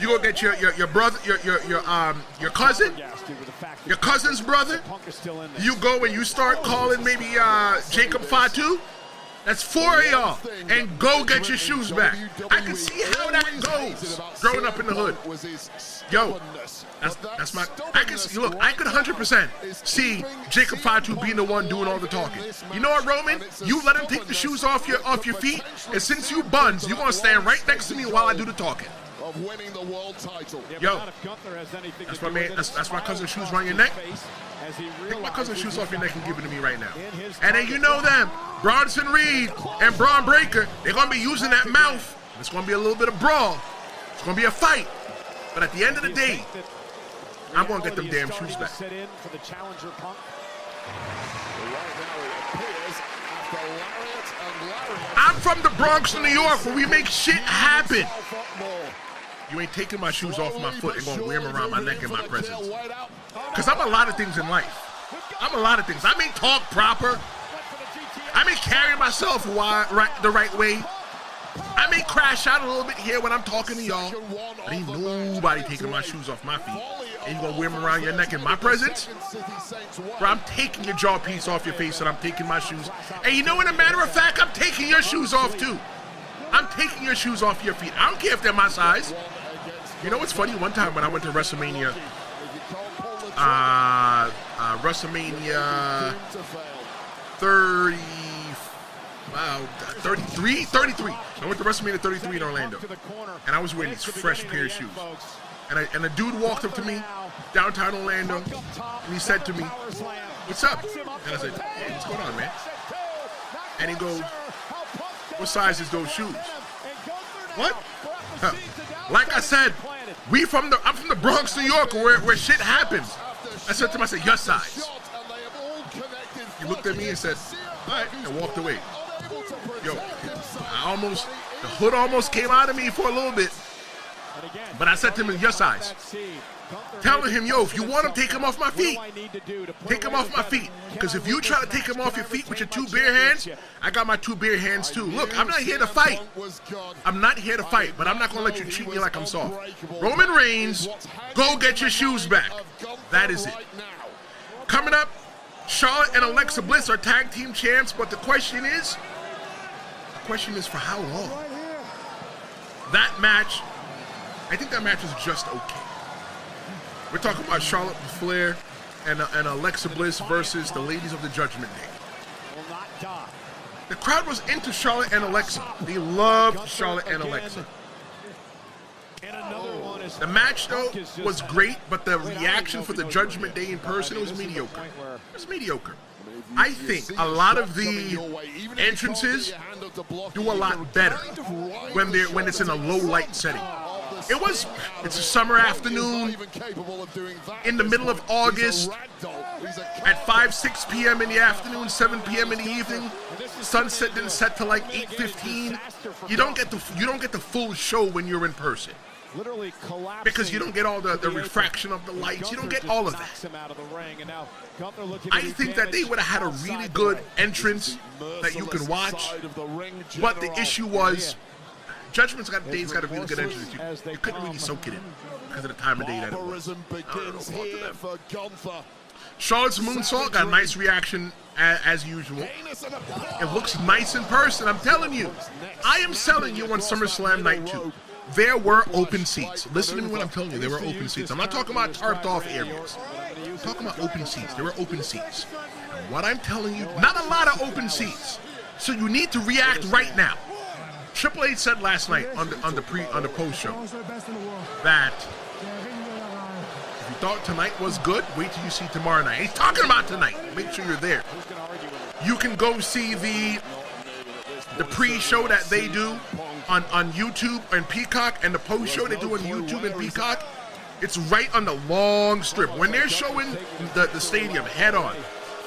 go get your brother, your cousin's brother. You go and you start calling maybe Jacob Fatu. That's 4 of y'all, and go get your shoes back. I can see how that goes. Growing up in the hood, yo, that's my. I can see, look. I could 100% see Jacob Fatu being the one doing all the talking. You know what, Roman? You let him take the shoes off your feet, and since you buns, you're gonna stand right next to me while I do the talking. Of winning the world title. Yo, that's my man. That's my cousin's shoes around your neck. Take my cousin's shoes off your neck and give it to me right now. And then you know them, Bronson Reed and Braun Breaker. They're gonna be using that mouth. It's gonna be a little bit of brawl. It's gonna be a fight. But at the end of the day, I'm gonna get them damn shoes back. I'm from the Bronx, New York, where we make shit happen. You ain't taking my shoes off my foot and gonna wear them around my neck in my presence. Because I'm a lot of things in life. I'm a lot of things. I may talk proper. I may carry myself the right way. I may crash out a little bit here when I'm talking to y'all. But ain't nobody taking my shoes off my feet. And you gonna wear them around your neck in my presence? Bro, I'm taking your jaw piece off your face and I'm taking my shoes. And you know what, a matter of fact, I'm taking your shoes off too. I'm taking your shoes off your feet. I don't care if they're my size. You know what's funny? One time when I went to WrestleMania, WrestleMania 33. I went to WrestleMania 33 in Orlando, and I was wearing these fresh pair of shoes. And a dude walked up to me, downtown Orlando, and he said to me, "What's up?" And I said, "Hey, what's going on, man?" And he goes, "What size is those shoes?" What? Like I said, I'm from the Bronx, New York, where shit happens. I said to him, I said, "Your size." He looked at me and said, "All right," and walked away. Yo, the hood almost came out of me for a little bit. But I said to him, "Your size." Telling him, yo, if you want him, take him off my feet. Take him off my feet. Because if you try to take him off your feet with your two bare hands, I got my two bare hands too. Look, I'm not here to fight. I'm not here to fight, but I'm not going to let you treat me like I'm soft. Roman Reigns, go get your shoes back. That is it. Coming up, Charlotte and Alexa Bliss are tag team champs, but the question is for how long? That match, I think that match is just okay. We're talking about Charlotte Flair and Alexa Bliss versus the Ladies of the Judgment Day. The crowd was into Charlotte and Alexa. They loved Charlotte and Alexa. The match, though, was great, but the reaction for the Judgment Day in person, it was mediocre. It was mediocre. I think a lot of the entrances do a lot better when it's in a low light setting. It's a summer afternoon in the middle of August at 6 p.m. in the afternoon, 7 p.m. in the evening. Sunset didn't set till like 8:15. You don't get the full show when you're in person. Because you don't get all the refraction of the lights. You don't get all of that. I think that they would have had a really good entrance that you can watch. But the issue was, Judgment Day's got a really good entrance. You couldn't really soak it in because of the time of day that it was. Charlotte's moonsault got a nice reaction as usual. It looks nice in person, I'm telling you. I am selling you on SummerSlam Night 2. There were open seats. Listen to me when I'm telling you, there were open seats. I'm not talking about tarped off areas. I'm talking about open seats. There were open seats. And what I'm telling you, not a lot of open seats. So you need to react right now. Triple H said last night on the post show that if you thought tonight was good, wait till you see tomorrow night. He's talking about tonight. Make sure you're there. You can go see the pre-show that they do on YouTube and Peacock, and the post-show they do on YouTube and Peacock. It's right on the long strip. When they're showing the stadium head on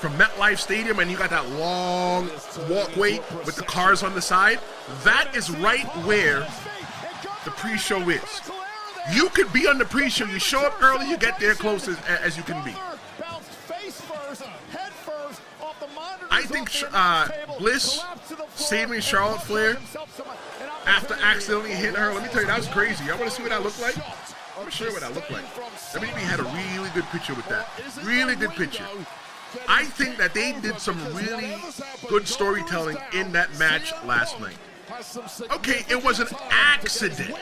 from MetLife Stadium, and you got that long walkway with the cars on the side, that is right where the pre-show is. You could be on the pre-show. You show up early, you get there close as you can be. I think Bliss saving Charlotte Flair after accidentally hitting her. Let me tell you, that was crazy. Y'all want to see what that looked like? I'm going to show you what that looked like. WWE had a really good picture with that. Really good picture. I think that they did some really good storytelling in that match last night. Okay, it was an accident.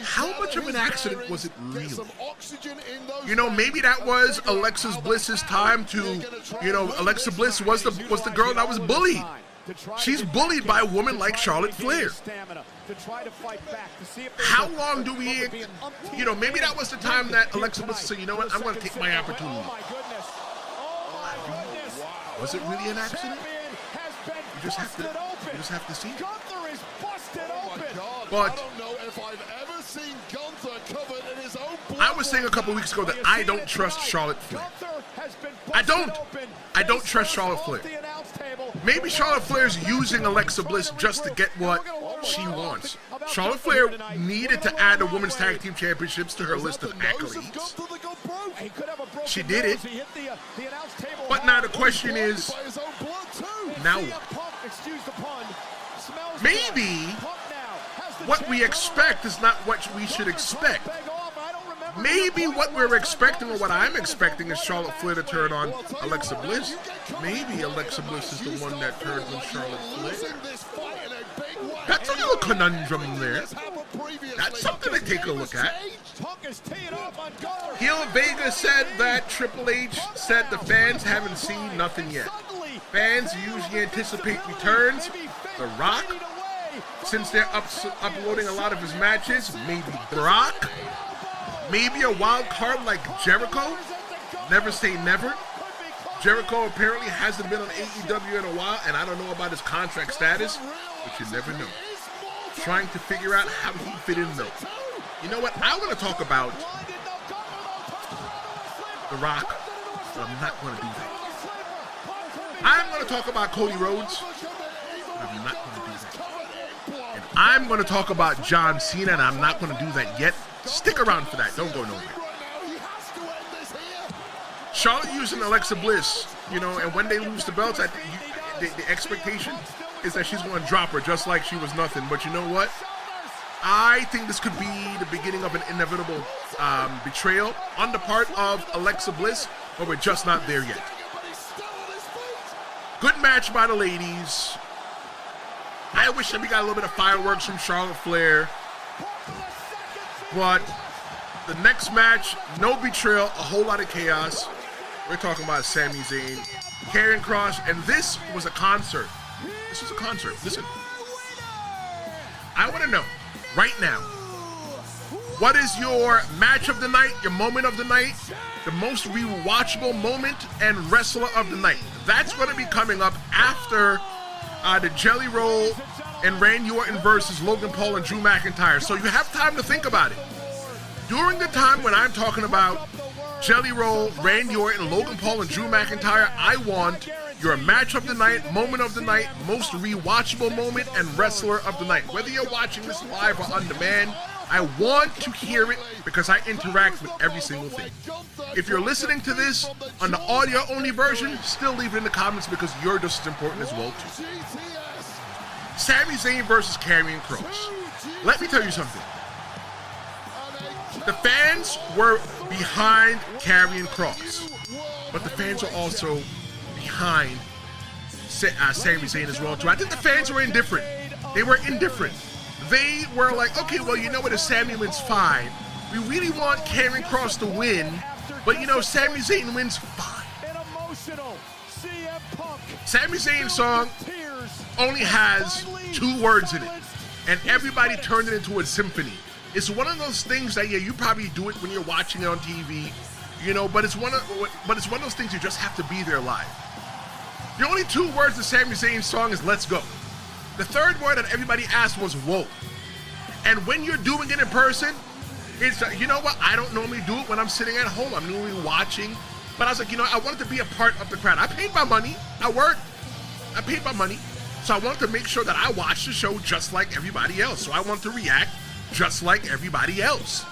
How much of an accident was it really? You know, maybe that was Alexa Bliss's time to, you know, Alexa Bliss was the girl that was bullied. She's bullied by a woman like Charlotte Flair. How long do we, you know, maybe that was the time that Alexa Bliss said, you know what, I'm going to take my opportunity. Was it really an accident? You just have to see. But I was saying a couple weeks ago that I don't trust Charlotte Flair. I don't trust Charlotte Flair. Maybe Charlotte Flair's using Alexa Bliss just to get what she wants. Charlotte Flair needed to add the Women's Tag Team Championships to her list of accolades. She did it. But now the question is, now what? Maybe what we expect is not what we should expect. Maybe what we're expecting, or what I'm expecting, is Charlotte Flair to turn on Alexa Bliss. Maybe Alexa Bliss is the one that turns on Charlotte Flair. That's a little conundrum there. That's something to take a look at. Heel Vega said that Triple H said the fans haven't seen nothing yet. Fans usually anticipate returns. The Rock, since they're uploading a lot of his matches, maybe Brock, maybe a wild card like Jericho. Never say never. Jericho apparently hasn't been on AEW in a while, and I don't know about his contract status, but you never know. Trying to figure out how he fit in though. You know what? I want to talk about The Rock, but I'm not going to do that. I'm going to talk about Cody Rhodes, but I'm not going to do that. And I'm going to talk about John Cena, and I'm not going to do that yet. Stick around for that. Don't go nowhere. Charlotte using Alexa Bliss, you know, and when they lose the belts, I think the expectation is that she's going to drop her just like she was nothing. But you know what? I think this could be the beginning of an inevitable betrayal on the part of Alexa Bliss, but we're just not there yet. Good match by the ladies. I wish that we got a little bit of fireworks from Charlotte Flair. But the next match, no betrayal, a whole lot of chaos. We're talking about Sami Zayn, Karrion Kross, and this was a concert. This was a concert. Listen, I want to know right now, what is your match of the night, your moment of the night, the most rewatchable moment, and wrestler of the night? That's going to be coming up after the Jelly Roll and Randy Orton versus Logan Paul and Drew McIntyre. So you have time to think about it. During the time when I'm talking about Jelly Roll, Randy Orton, Logan Paul, and Drew McIntyre, I want your match of the night, moment of the night, most rewatchable moment, and wrestler of the night. Whether you're watching this live or on demand, I want to hear it because I interact with every single thing. If you're listening to this on the audio-only version, still leave it in the comments because you're just as important as well, too. Sami Zayn versus Karrion Kross. Let me tell you something. The fans were behind Karrion Kross, but the fans are also behind Sami Zayn as well, too. I think the fans were indifferent. They were indifferent. They were like, okay, well, you know what, if Sami wins, fine. We really want Karrion Kross to win, but, you know, Sami Zayn wins, fine. Sami Zayn's song only has 2 words in it, and everybody turned it into a symphony. It's one of those things that, yeah, you probably do it when you're watching it on TV, but it's one of those things you just have to be there live. The only 2 words to Sami Zayn's song is "Let's Go." The third word that everybody asked was "Whoa." And when you're doing it in person, it's, you know what? I don't normally do it when I'm sitting at home. I'm normally watching. But I was like, I wanted to be a part of the crowd. I paid my money. I worked. I paid my money. So I wanted to make sure that I watched the show just like everybody else. So I wanted to react just like everybody else.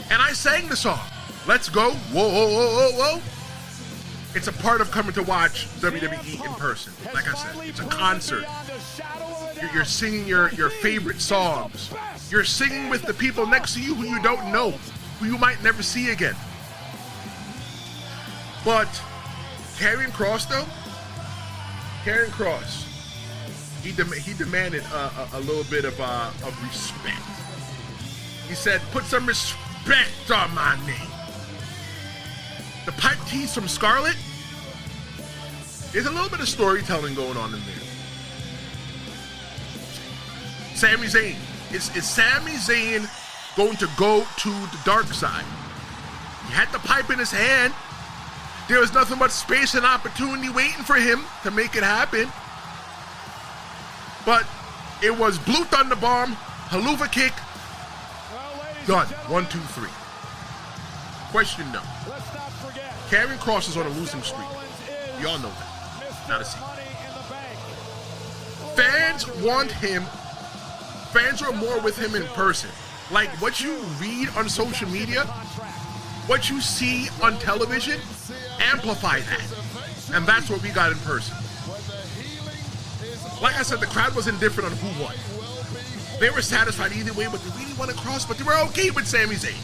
And I sang the song. Let's go. Whoa, whoa, whoa, whoa, whoa. It's a part of coming to watch WWE in person. Like I said, it's a concert. You're singing your favorite songs. You're singing with the people next to you who you don't know, who you might never see again. But Karrion Kross, though, Karrion Kross, he demanded a little bit of respect. He said, "Put some respect on my name." The pipe tease from Scarlett, there's a little bit of storytelling going on in there. Sami Zayn. Is Sami Zayn going to go to the dark side? He had the pipe in his hand. There was nothing but space and opportunity waiting for him to make it happen. But it was Blue Thunder Bomb, Haluva kick, done. 1, 2, 3. Question no. Karrion Kross is on a losing streak. Y'all know that. Not a secret. Fans want him. Fans are more with him in person. Like what you read on social media, what you see on television, amplify that. And that's what we got in person. Like I said, the crowd was indifferent on who won. They were satisfied either way, but they really wanted Kross, but they were okay with Sami Zayn.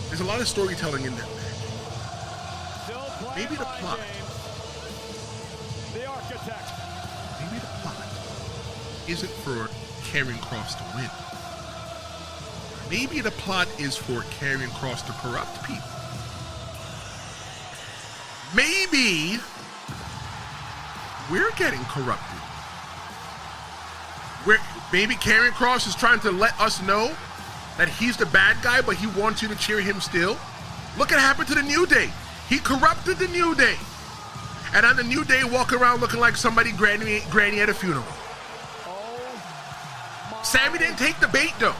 There's a lot of storytelling in that match. Maybe the plot. Maybe the plot isn't for Karrion Kross to win. Maybe the plot is for Karrion Kross to corrupt people. Maybe we're getting corrupted. Maybe Karrion Kross is trying to let us know that he's the bad guy, but he wants you to cheer him still. Look what happened to the New Day. He corrupted the New Day. And on the New Day, walk around looking like somebody granny at a funeral. Sami didn't take the bait, though.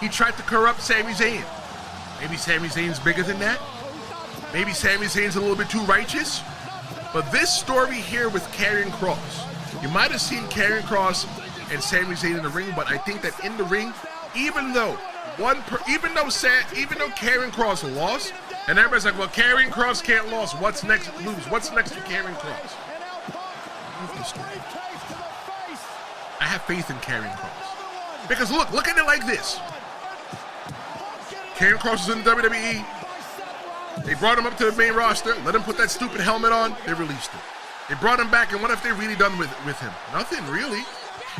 He tried to corrupt Sami Zayn. Maybe Sami Zayn's bigger than that. Maybe Sami Zayn's a little bit too righteous. But this story here with Karrion Kross, you might have seen Karrion Kross and Sami Zayn in the ring, but I think that in the ring, even though Karrion Kross lost, and everybody's like, well, Karrion Kross can't lose. What's next? What's next for Karrion Kross? I have faith in Karrion Kross. Because look at it like this. Karrion Kross is in the WWE. They brought him up to the main roster, let him put that stupid helmet on, they released him. They brought him back, and what have they really done with him? Nothing, really.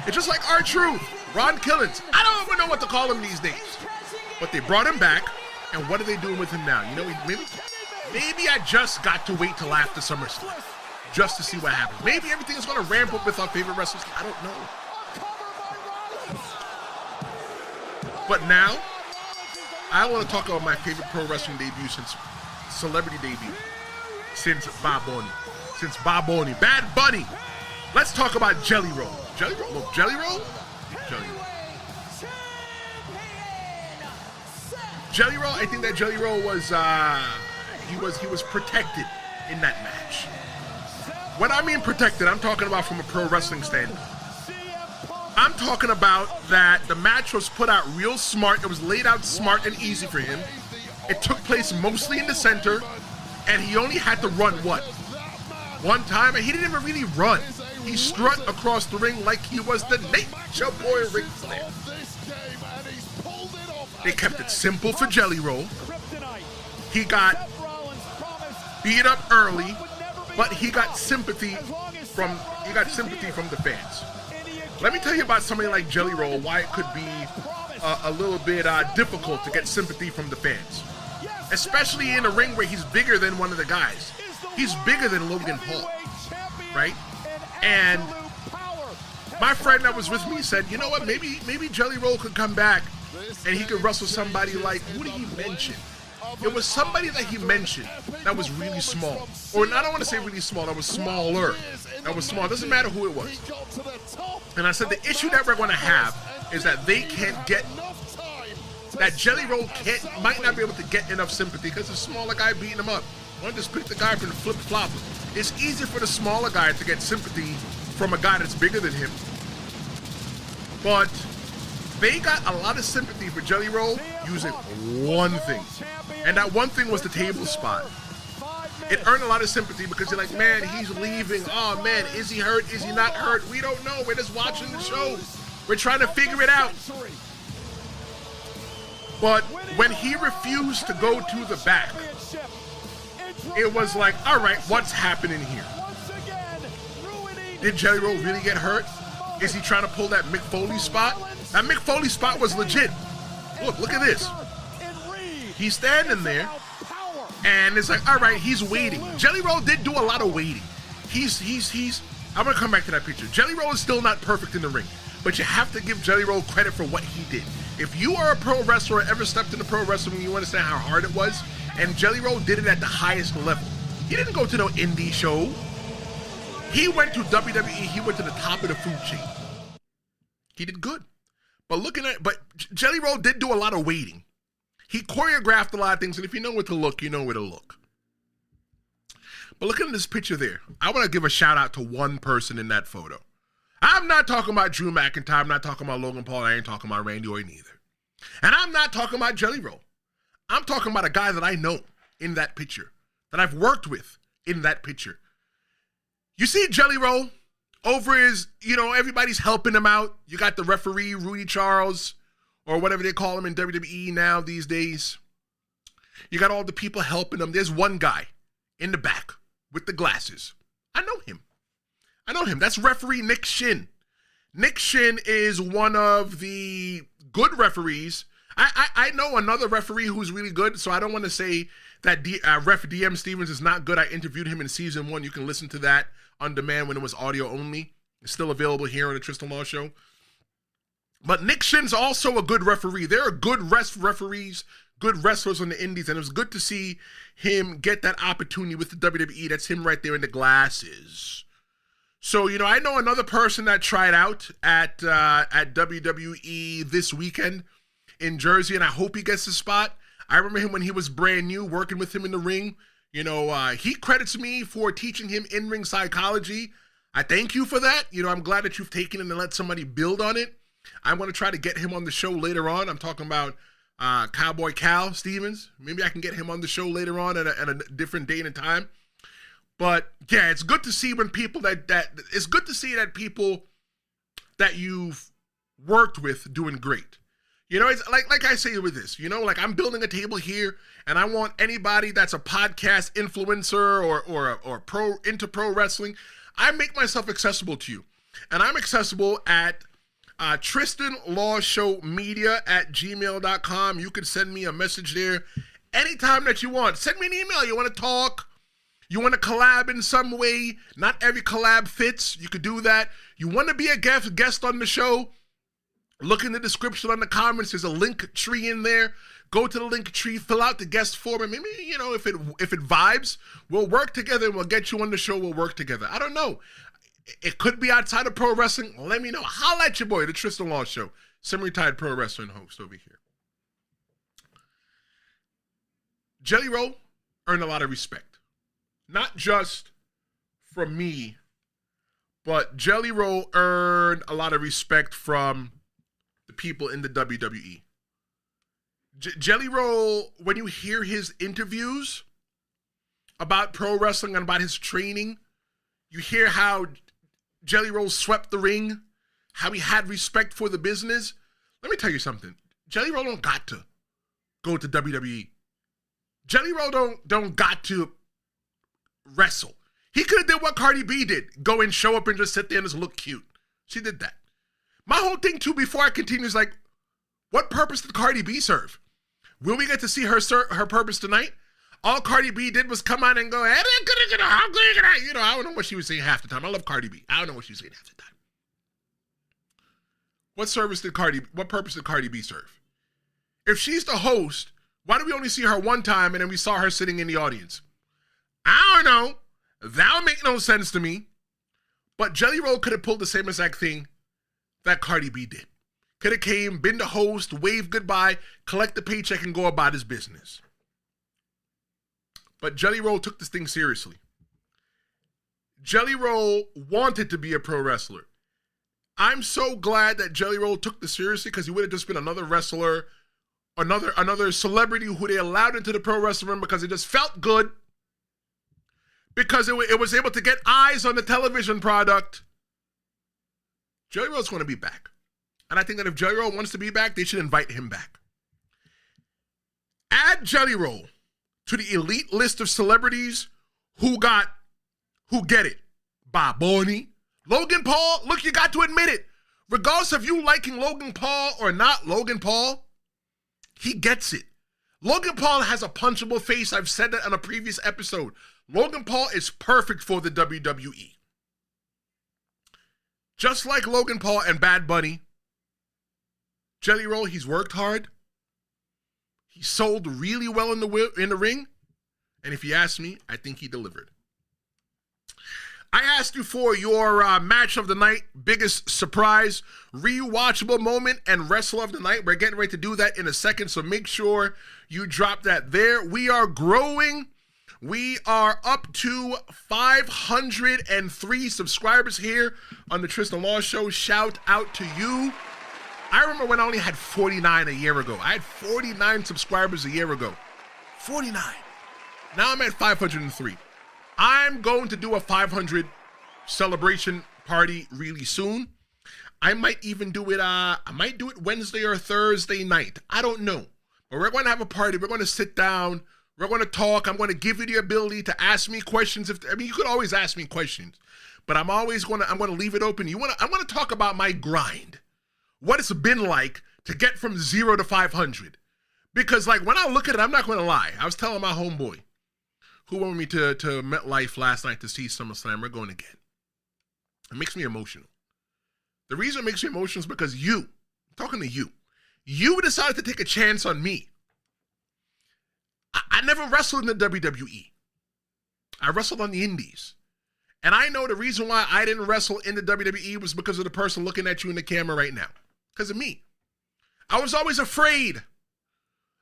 It's just like R-Truth, Ron Killings. I don't even know what to call him these days. But they brought him back, and what are they doing with him now? You know, maybe I just got to wait till after SummerSlam just to see what happens. Maybe everything is going to ramp up with our favorite wrestlers. I don't know. But now, I want to talk about my favorite pro wrestling debut since celebrity debut. Since Bad Bunny. Bad Bunny. Let's talk about Jelly Roll. Jelly Roll? Look, Jelly Roll? Jelly Roll. Jelly Roll, I think that Jelly Roll was, he was protected in that match. When I mean protected, I'm talking about from a pro wrestling standpoint. I'm talking about that the match was put out real smart. It was laid out smart and easy for him. It took place mostly in the center, and he only had to run, what? One time, and he didn't even really run. He strut across the ring like he was the Nature Boy Ric Flair. They kept it simple for Jelly Roll. He got beat up early, but he got sympathy from the fans. Let me tell you about somebody like Jelly Roll, why it could be a little bit difficult to get sympathy from the fans. Especially in a ring where he's bigger than one of the guys. He's bigger than Logan Paul, right? And My friend that was with me said, you know what, maybe Jelly Roll could come back and he could wrestle somebody like, who did he mention? It was somebody that he mentioned that was really small. Or I don't want to say really small, that was smaller. That was small. It doesn't matter who it was. And I said the issue that we're going to have is that they can't get, that Jelly Roll might not be able to get enough sympathy because the smaller guy beating him up. Why don't just pick the guy from the flip-flop? It's easier for the smaller guy to get sympathy from a guy that's bigger than him. But they got a lot of sympathy for Jelly Roll using one thing. And that one thing was the table spot. It earned a lot of sympathy because you're like, man, he's leaving. Oh, man, is he hurt? Is he not hurt? We don't know. We're just watching the show. We're trying to figure it out. But when he refused to go to the back, it was like, all right, what's happening here? Did Jelly Roll really get hurt? Is he trying to pull that Mick Foley spot? That Mick Foley spot was legit. Look at this. He's standing there, and it's like, all right, he's waiting. Jelly Roll did do a lot of waiting. I'm gonna come back to that picture. Jelly Roll is still not perfect in the ring, but you have to give Jelly Roll credit for what he did. If you are a pro wrestler or ever stepped into pro wrestling, you understand how hard it was, and Jelly Roll did it at the highest level. He didn't go to no indie show. He went to WWE. He went to the top of the food chain. He did good. But Jelly Roll did do a lot of waiting. He choreographed a lot of things, and if you know where to look, you know where to look. But look at this picture there. I want to give a shout out to one person in that photo. I'm not talking about Drew McIntyre. I'm not talking about Logan Paul. I ain't talking about Randy Orton either. And I'm not talking about Jelly Roll. I'm talking about a guy that I know in that picture, that I've worked with in that picture. You see Jelly Roll over his, everybody's helping him out. You got the referee, Rudy Charles, or whatever they call him in WWE now these days. You got all the people helping him. There's one guy in the back with the glasses. I know him. That's referee Nick Shin. Nick Shin is one of the good referees. I know another referee who's really good, so I don't want to say that Ref DM Stevens is not good. I interviewed him in season 1. You can listen to that on demand when it was audio only. It's still available here on the Tristan Law Show. But Nick Shin's also a good referee. There are good referees, good wrestlers on the indies, and it was good to see him get that opportunity with the WWE. That's him right there in the glasses. So, I know another person that tried out at WWE this weekend in Jersey, and I hope he gets a spot. I remember him when he was brand new, working with him in the ring. He credits me for teaching him in-ring psychology. I thank you for that. I'm glad that you've taken it and let somebody build on it. I'm going to try to get him on the show later on. I'm talking about Cowboy Cal Stevens. Maybe I can get him on the show later on at a different date and time. But yeah, it's good to see when people it's good to see that people that you've worked with doing great. It's like I say with this, like I'm building a table here, and I want anybody that's a podcast influencer or into pro wrestling. I make myself accessible to you, and I'm accessible at tristanlawshowmedia@gmail.com. You can send me a message there anytime that you want. Send me an email. You want to talk? You want to collab in some way? Not every collab fits. You could do that. You want to be a guest on the show? Look in the description on the comments. There's a link tree in there. Go to the link tree, fill out the guest form, and maybe, if it vibes, we'll work together and we'll get you on the show. We'll work together. I don't know. It could be outside of pro wrestling. Let me know. Holla at your boy, the Tristan Law Show, semi-retired pro wrestling host over here. Jelly Roll earned a lot of respect. Not just from me, but Jelly Roll earned a lot of respect from the people in the WWE. Jelly Roll, when you hear his interviews about pro wrestling and about his training, you hear how Jelly Roll swept the ring, how he had respect for the business. Let me tell you something. Jelly Roll don't got to go to WWE. Jelly Roll don't got to wrestle. He could have did what Cardi B did. Go and show up and just sit there and just look cute. She did that. My whole thing, too, before I continue, is like, what purpose did Cardi B serve? Will we get to see her purpose tonight? All Cardi B did was come out and go, I don't know what she was saying half the time. I love Cardi B. I don't know what she was saying half the time. What purpose did Cardi B serve? If she's the host, why do we only see her one time and then we saw her sitting in the audience? I don't know. That would make no sense to me. But Jelly Roll could have pulled the same exact thing that Cardi B did. Could have came, been the host, waved goodbye, collect the paycheck, and go about his business. But Jelly Roll took this thing seriously. Jelly Roll wanted to be a pro wrestler. I'm so glad that Jelly Roll took this seriously because he would have just been another wrestler, another celebrity who they allowed into the pro wrestling room because it just felt good. Because it was able to get eyes on the television product. Jelly Roll's going to be back. And I think that if Jelly Roll wants to be back, they should invite him back. Add Jelly Roll to the elite list of celebrities who get it. Bob Boney, Logan Paul. Look, you got to admit it. Regardless of you liking Logan Paul or not Logan Paul, he gets it. Logan Paul has a punchable face. I've said that on a previous episode. Logan Paul is perfect for the WWE. Just like Logan Paul and Bad Bunny, Jelly Roll, he's worked hard. He sold really well in the ring. And if you ask me, I think he delivered. I asked you for your match of the night, biggest surprise, rewatchable moment, and wrestle of the night. We're getting ready to do that in a second, so make sure you drop that there. We are growing. We are up to 503 subscribers here on the Tristan Law Show. Shout out to you. I remember when I only had 49 a year ago. I had 49 subscribers a year ago. 49. Now I'm at 503. I'm going to do a 500 celebration party really soon. I might even do it, I might do it Wednesday or Thursday night. I don't know. But we're going to have a party. We're going to sit down. We're going to talk. I'm going to give you the ability to ask me questions. You could always ask me questions, but I'm going to leave it open. I want to talk about my grind. What it's been like to get from 0 to 500. Because like when I look at it, I'm not going to lie. I was telling my homeboy who went with me to MetLife last night to see SummerSlam. We're going again. It makes me emotional. The reason it makes me emotional is because I'm talking to you decided to take a chance on me. I never wrestled in the WWE. I wrestled on the indies. And I know the reason why I didn't wrestle in the WWE was because of the person looking at you in the camera right now. Because of me. I was always afraid.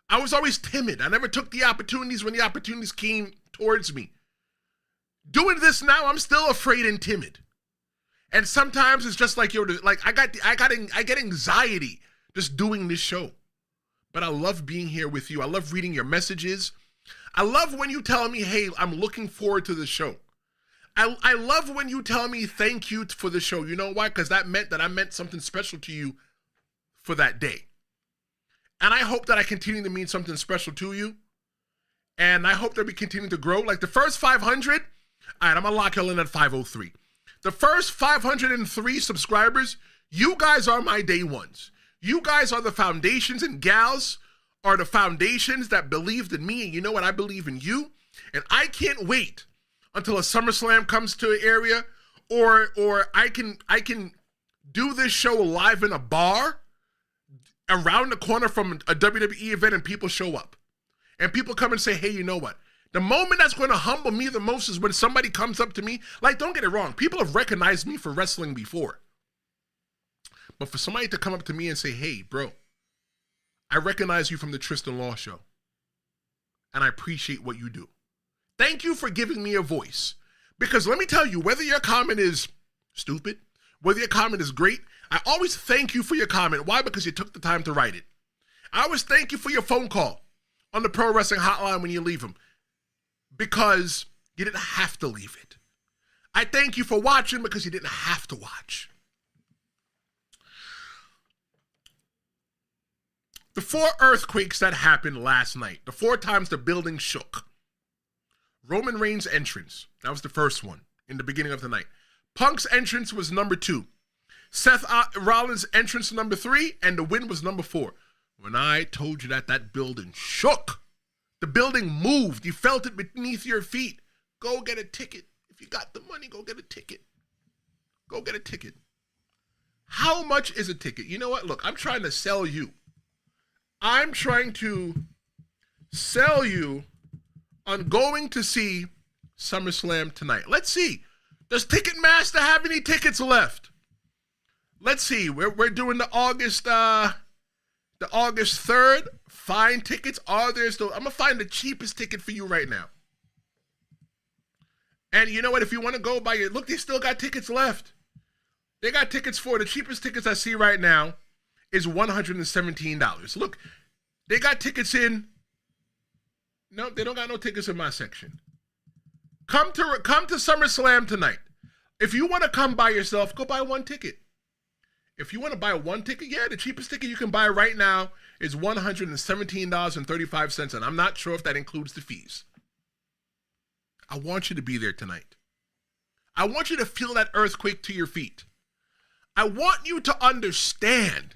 I was always timid. I never took the opportunities when the opportunities came towards me. Doing this now, I'm still afraid and timid. And sometimes it's just like, I get anxiety just doing this show. But I love being here with you. I love reading your messages. I love when you tell me, hey, I'm looking forward to the show. I love when you tell me thank you for the show. You know why? Because that meant that I meant something special to you for that day. And I hope that I continue to mean something special to you. And I hope that we continue to grow. Like the first 500, all right, I'm going to lock y'all in at 503. The first 503 subscribers, you guys are my day ones. You guys are the foundations, and gals are the foundations that believed in me. And you know what? I believe in you. And I can't wait until a SummerSlam comes to an area, or I can do this show live in a bar around the corner from a WWE event, and people show up. And people come and say, hey, you know what? The moment that's going to humble me the most is when somebody comes up to me. Like, don't get it wrong. People have recognized me for wrestling before. But for somebody to come up to me and say, hey, bro, I recognize you from the Tristan Law Show. And I appreciate what you do. Thank you for giving me a voice. Because let me tell you, whether your comment is stupid, whether your comment is great, I always thank you for your comment. Why? Because you took the time to write it. I always thank you for your phone call on the Pro Wrestling Hotline when you leave them. Because you didn't have to leave it. I thank you for watching because you didn't have to watch. The 4 earthquakes that happened last night, the 4 times the building shook. Roman Reigns' entrance, that was the first one in the beginning of the night. Punk's entrance was number 2. Seth Rollins' entrance number 3, and the win was number 4. When I told you that building shook, the building moved, you felt it beneath your feet. Go get a ticket. If you got the money, go get a ticket. Go get a ticket. How much is a ticket? You know what? Look, I'm trying to sell you. I'm trying to sell you on going to see SummerSlam tonight. Let's see. Does Ticketmaster have any tickets left? Let's see. We're doing the August 3rd. Find tickets. Are there still? I'm gonna find the cheapest ticket for you right now. And you know what? If you want to go buy it, look, they still got tickets left. They got tickets for the cheapest tickets I see right now is $117. Look, they got tickets in. No, they don't got no tickets in my section. Come to SummerSlam tonight. If you want to come by yourself, go buy one ticket. If you want to buy one ticket, yeah, the cheapest ticket you can buy right now is $117.35, and I'm not sure if that includes the fees. I want you to be there tonight. I want you to feel that earthquake to your feet. I want you to understand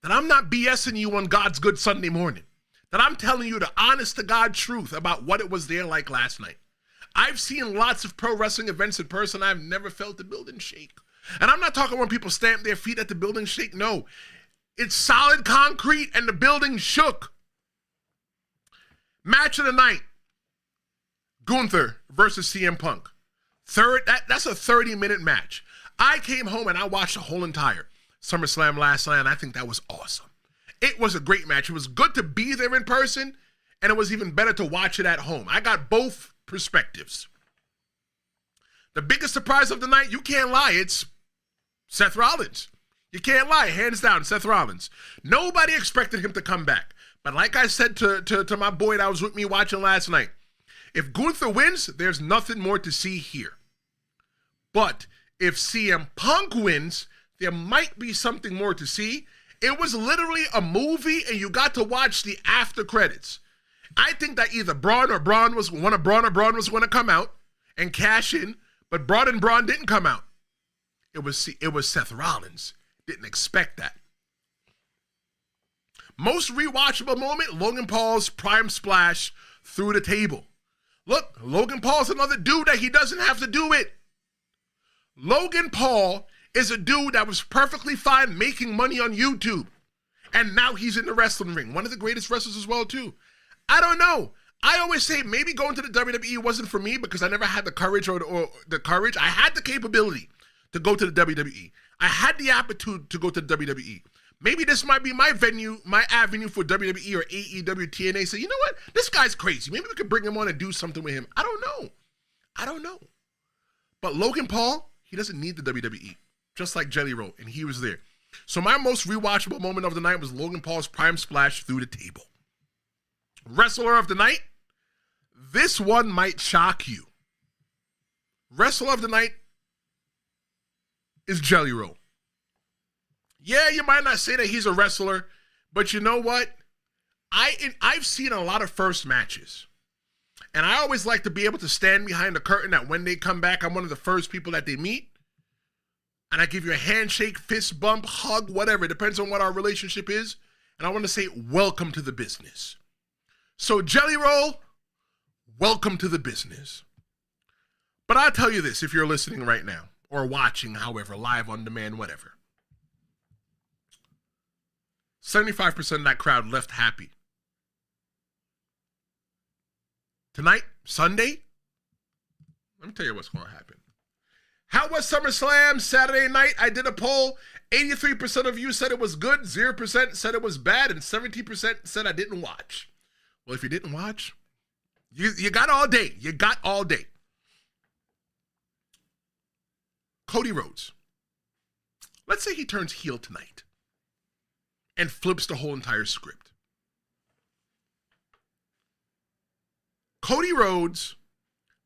that I'm not BSing you on God's good Sunday morning, that I'm telling you the honest to God truth about what it was there like last night. I've seen lots of pro wrestling events in person. I've never felt the building shake. And I'm not talking when people stamp their feet at the building shake. No, it's solid concrete and the building shook. Match of the night. Gunther versus CM Punk. That's a 30-minute match. I came home and I watched the whole entire SummerSlam last night, and I think that was awesome. It was a great match. It was good to be there in person, and it was even better to watch it at home. I got both perspectives. The biggest surprise of the night, you can't lie, it's Seth Rollins. You can't lie, hands down, Seth Rollins. Nobody expected him to come back. But like I said to my boy that was with me watching last night, if Gunther wins, there's nothing more to see here. But if CM Punk wins, there might be something more to see. It was literally a movie, and you got to watch the after credits. I think that either Braun or Braun was going to come out and cash in, but Braun and Braun didn't come out. It was Seth Rollins. Didn't expect that. Most rewatchable moment, Logan Paul's prime splash through the table. Look, Logan Paul's another dude that he doesn't have to do it. Logan Paul is a dude that was perfectly fine making money on YouTube. And now he's in the wrestling ring. One of the greatest wrestlers as well, too. I don't know. I always say maybe going to the WWE wasn't for me because I never had the courage or the courage. I had the capability to go to the WWE. I had the aptitude to go to the WWE. Maybe this might be my venue, my avenue for WWE or AEW, TNA. Say, you know what? This guy's crazy. Maybe we could bring him on and do something with him. I don't know. But Logan Paul, he doesn't need the WWE. Just like Jelly Roll, and he was there. So my most rewatchable moment of the night was Logan Paul's prime splash through the table. Wrestler of the night, this one might shock you. Wrestler of the night is Jelly Roll. Yeah, you might not say that he's a wrestler, but you know what? I've seen a lot of first matches, and I always like to be able to stand behind the curtain that when they come back, I'm one of the first people that they meet, and I give you a handshake, fist bump, hug, whatever. It depends on what our relationship is, and I want to say welcome to the business. So Jelly Roll, welcome to the business. But I'll tell you this, if you're listening right now, or watching, however, live, on demand, whatever. 75% of that crowd left happy. Tonight, Sunday, let me tell you what's going to happen. How was SummerSlam Saturday night? I did a poll. 83% of you said it was good, 0% said it was bad, and 70% said I didn't watch. Well, if you didn't watch, you got all day. You got all day. Cody Rhodes. Let's say he turns heel tonight and flips the whole entire script. Cody Rhodes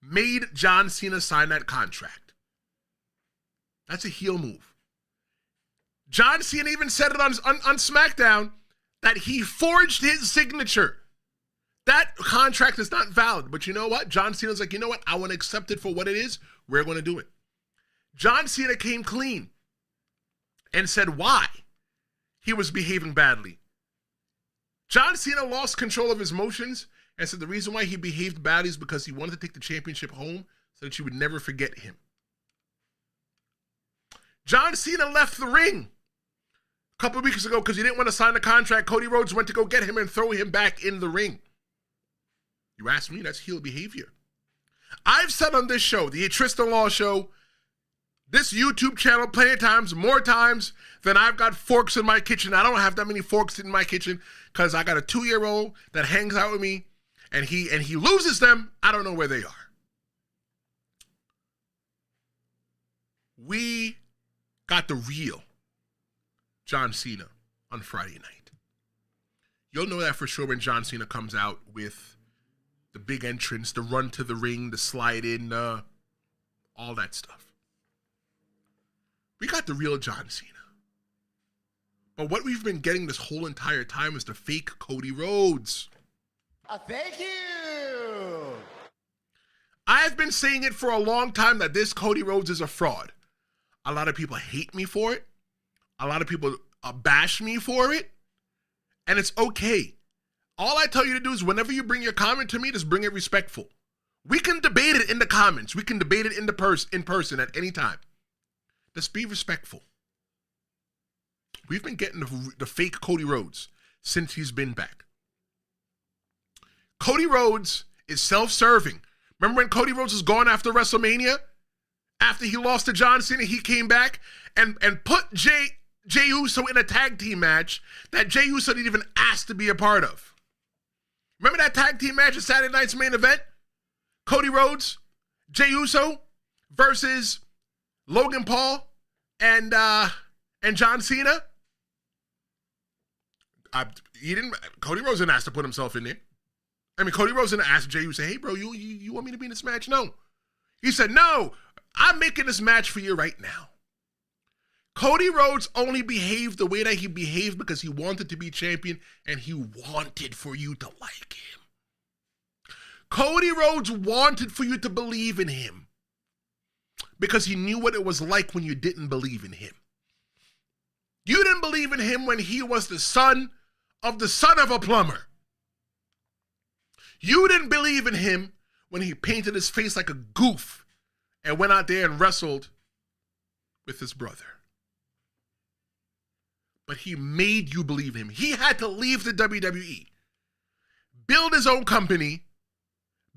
made John Cena sign that contract. That's a heel move. John Cena even said it on SmackDown that he forged his signature. That contract is not valid. But you know what? John Cena's like, you know what? I want to accept it for what it is. We're going to do it. John Cena came clean and said why he was behaving badly. John Cena lost control of his emotions and said the reason why he behaved badly is because he wanted to take the championship home so that you would never forget him. John Cena left the ring a couple of weeks ago because he didn't want to sign the contract. Cody Rhodes went to go get him and throw him back in the ring. You ask me, that's heel behavior. I've said on this show, the Tristan Law Show, this YouTube channel plenty of times, more times than I've got forks in my kitchen. I don't have that many forks in my kitchen because I got a 2-year-old that hangs out with me and he loses them. I don't know where they are. We got the real John Cena on Friday night. You'll know that for sure when John Cena comes out with the big entrance, the run to the ring, the slide in, all that stuff. We got the real John Cena. But what we've been getting this whole entire time is the fake Cody Rhodes. Thank you. I've been saying it for a long time that this Cody Rhodes is a fraud. A lot of people hate me for it. A lot of people bash me for it. And it's okay. All I tell you to do is whenever you bring your comment to me, just bring it respectful. We can debate it in the comments. We can debate it in person at any time. Just be respectful. We've been getting the fake Cody Rhodes since he's been back. Cody Rhodes is self-serving. Remember when Cody Rhodes was gone after WrestleMania? After he lost to John Cena, he came back and put Jey Uso in a tag team match that Jey Uso didn't even ask to be a part of. Remember that tag team match at Saturday night's main event? Cody Rhodes, Jey Uso versus Logan Paul and John Cena. Cody Rhodes didn't ask to put himself in there. I mean, Cody Rhodes didn't ask Jey Uso, hey, bro, you want me to be in this match? No. He said, no, I'm making this match for you right now. Cody Rhodes only behaved the way that he behaved because he wanted to be champion and he wanted for you to like him. Cody Rhodes wanted for you to believe in him because he knew what it was like when you didn't believe in him. You didn't believe in him when he was the son of a plumber. You didn't believe in him when he painted his face like a goof and went out there and wrestled with his brother. But he made you believe in him. He had to leave the WWE, build his own company,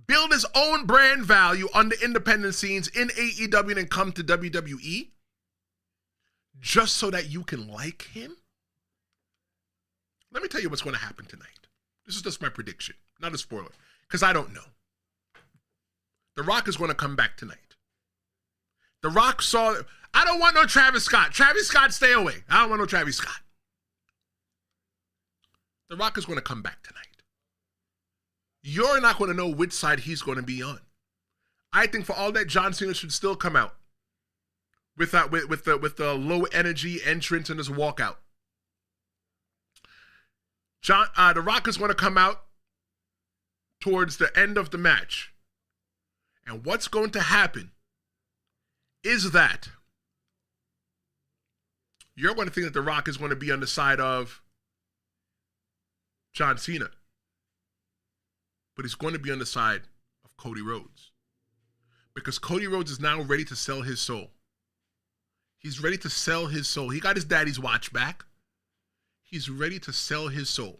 build his own brand value on the independent scenes in AEW and then come to WWE just so that you can like him? Let me tell you what's going to happen tonight. This is just my prediction, not a spoiler, because I don't know. The Rock is going to come back tonight. The Rock saw, I don't want no Travis Scott. Travis Scott, stay away. I don't want no Travis Scott. The Rock is going to come back tonight. You're not going to know which side he's going to be on. I think for all that, John Cena should still come out with the low energy entrance and his walkout. The Rock is going to come out towards the end of the match. And what's going to happen is that you're going to think that The Rock is going to be on the side of John Cena. But he's going to be on the side of Cody Rhodes. Because Cody Rhodes is now ready to sell his soul. He's ready to sell his soul. He got his daddy's watch back. He's ready to sell his soul.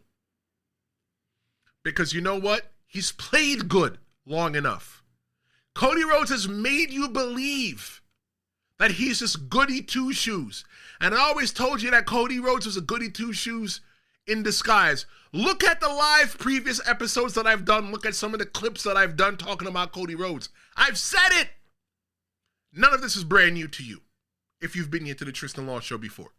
Because you know what? He's played good long enough. Cody Rhodes has made you believe that he's just goody two-shoes. And I always told you that Cody Rhodes was a goody two-shoes in disguise. Look at the live previous episodes that I've done. Look at some of the clips that I've done talking about Cody Rhodes. I've said it. None of this is brand new to you if you've been here to the Tristan Law Show before.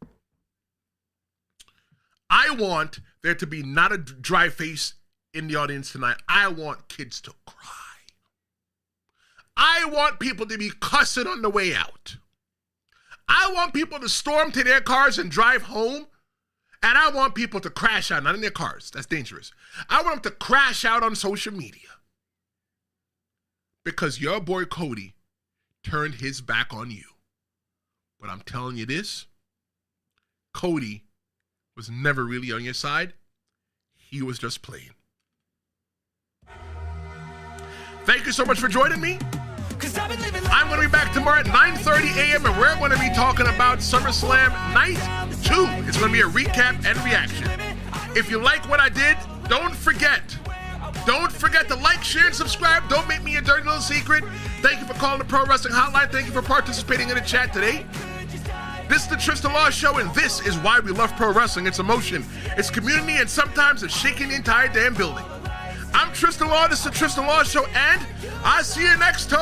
I want there to be not a dry face in the audience tonight. I want kids to cry. I want people to be cussing on the way out. I want people to storm to their cars and drive home. And I want people to crash out, not in their cars. That's dangerous. I want them to crash out on social media. Because your boy Cody turned his back on you. But I'm telling you this, Cody was never really on your side. He was just playing. Thank you so much for joining me. I'm going to be back tomorrow at 9:30 a.m. and we're going to be talking about SummerSlam Night 2. It's going to be a recap and reaction. If you like what I did, don't forget to like, share, and subscribe. Don't make me a dirty little secret. Thank you for calling the Pro Wrestling Hotline. Thank you for participating in the chat today. This is the Tristan Law Show, and this is why we love pro wrestling. It's emotion, it's community, and sometimes it's shaking the entire damn building. I'm Tristan Law. This is the Tristan Law Show, and I'll see you next time.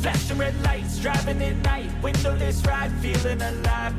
Flashing red lights, driving at night, windowless ride, feeling alive.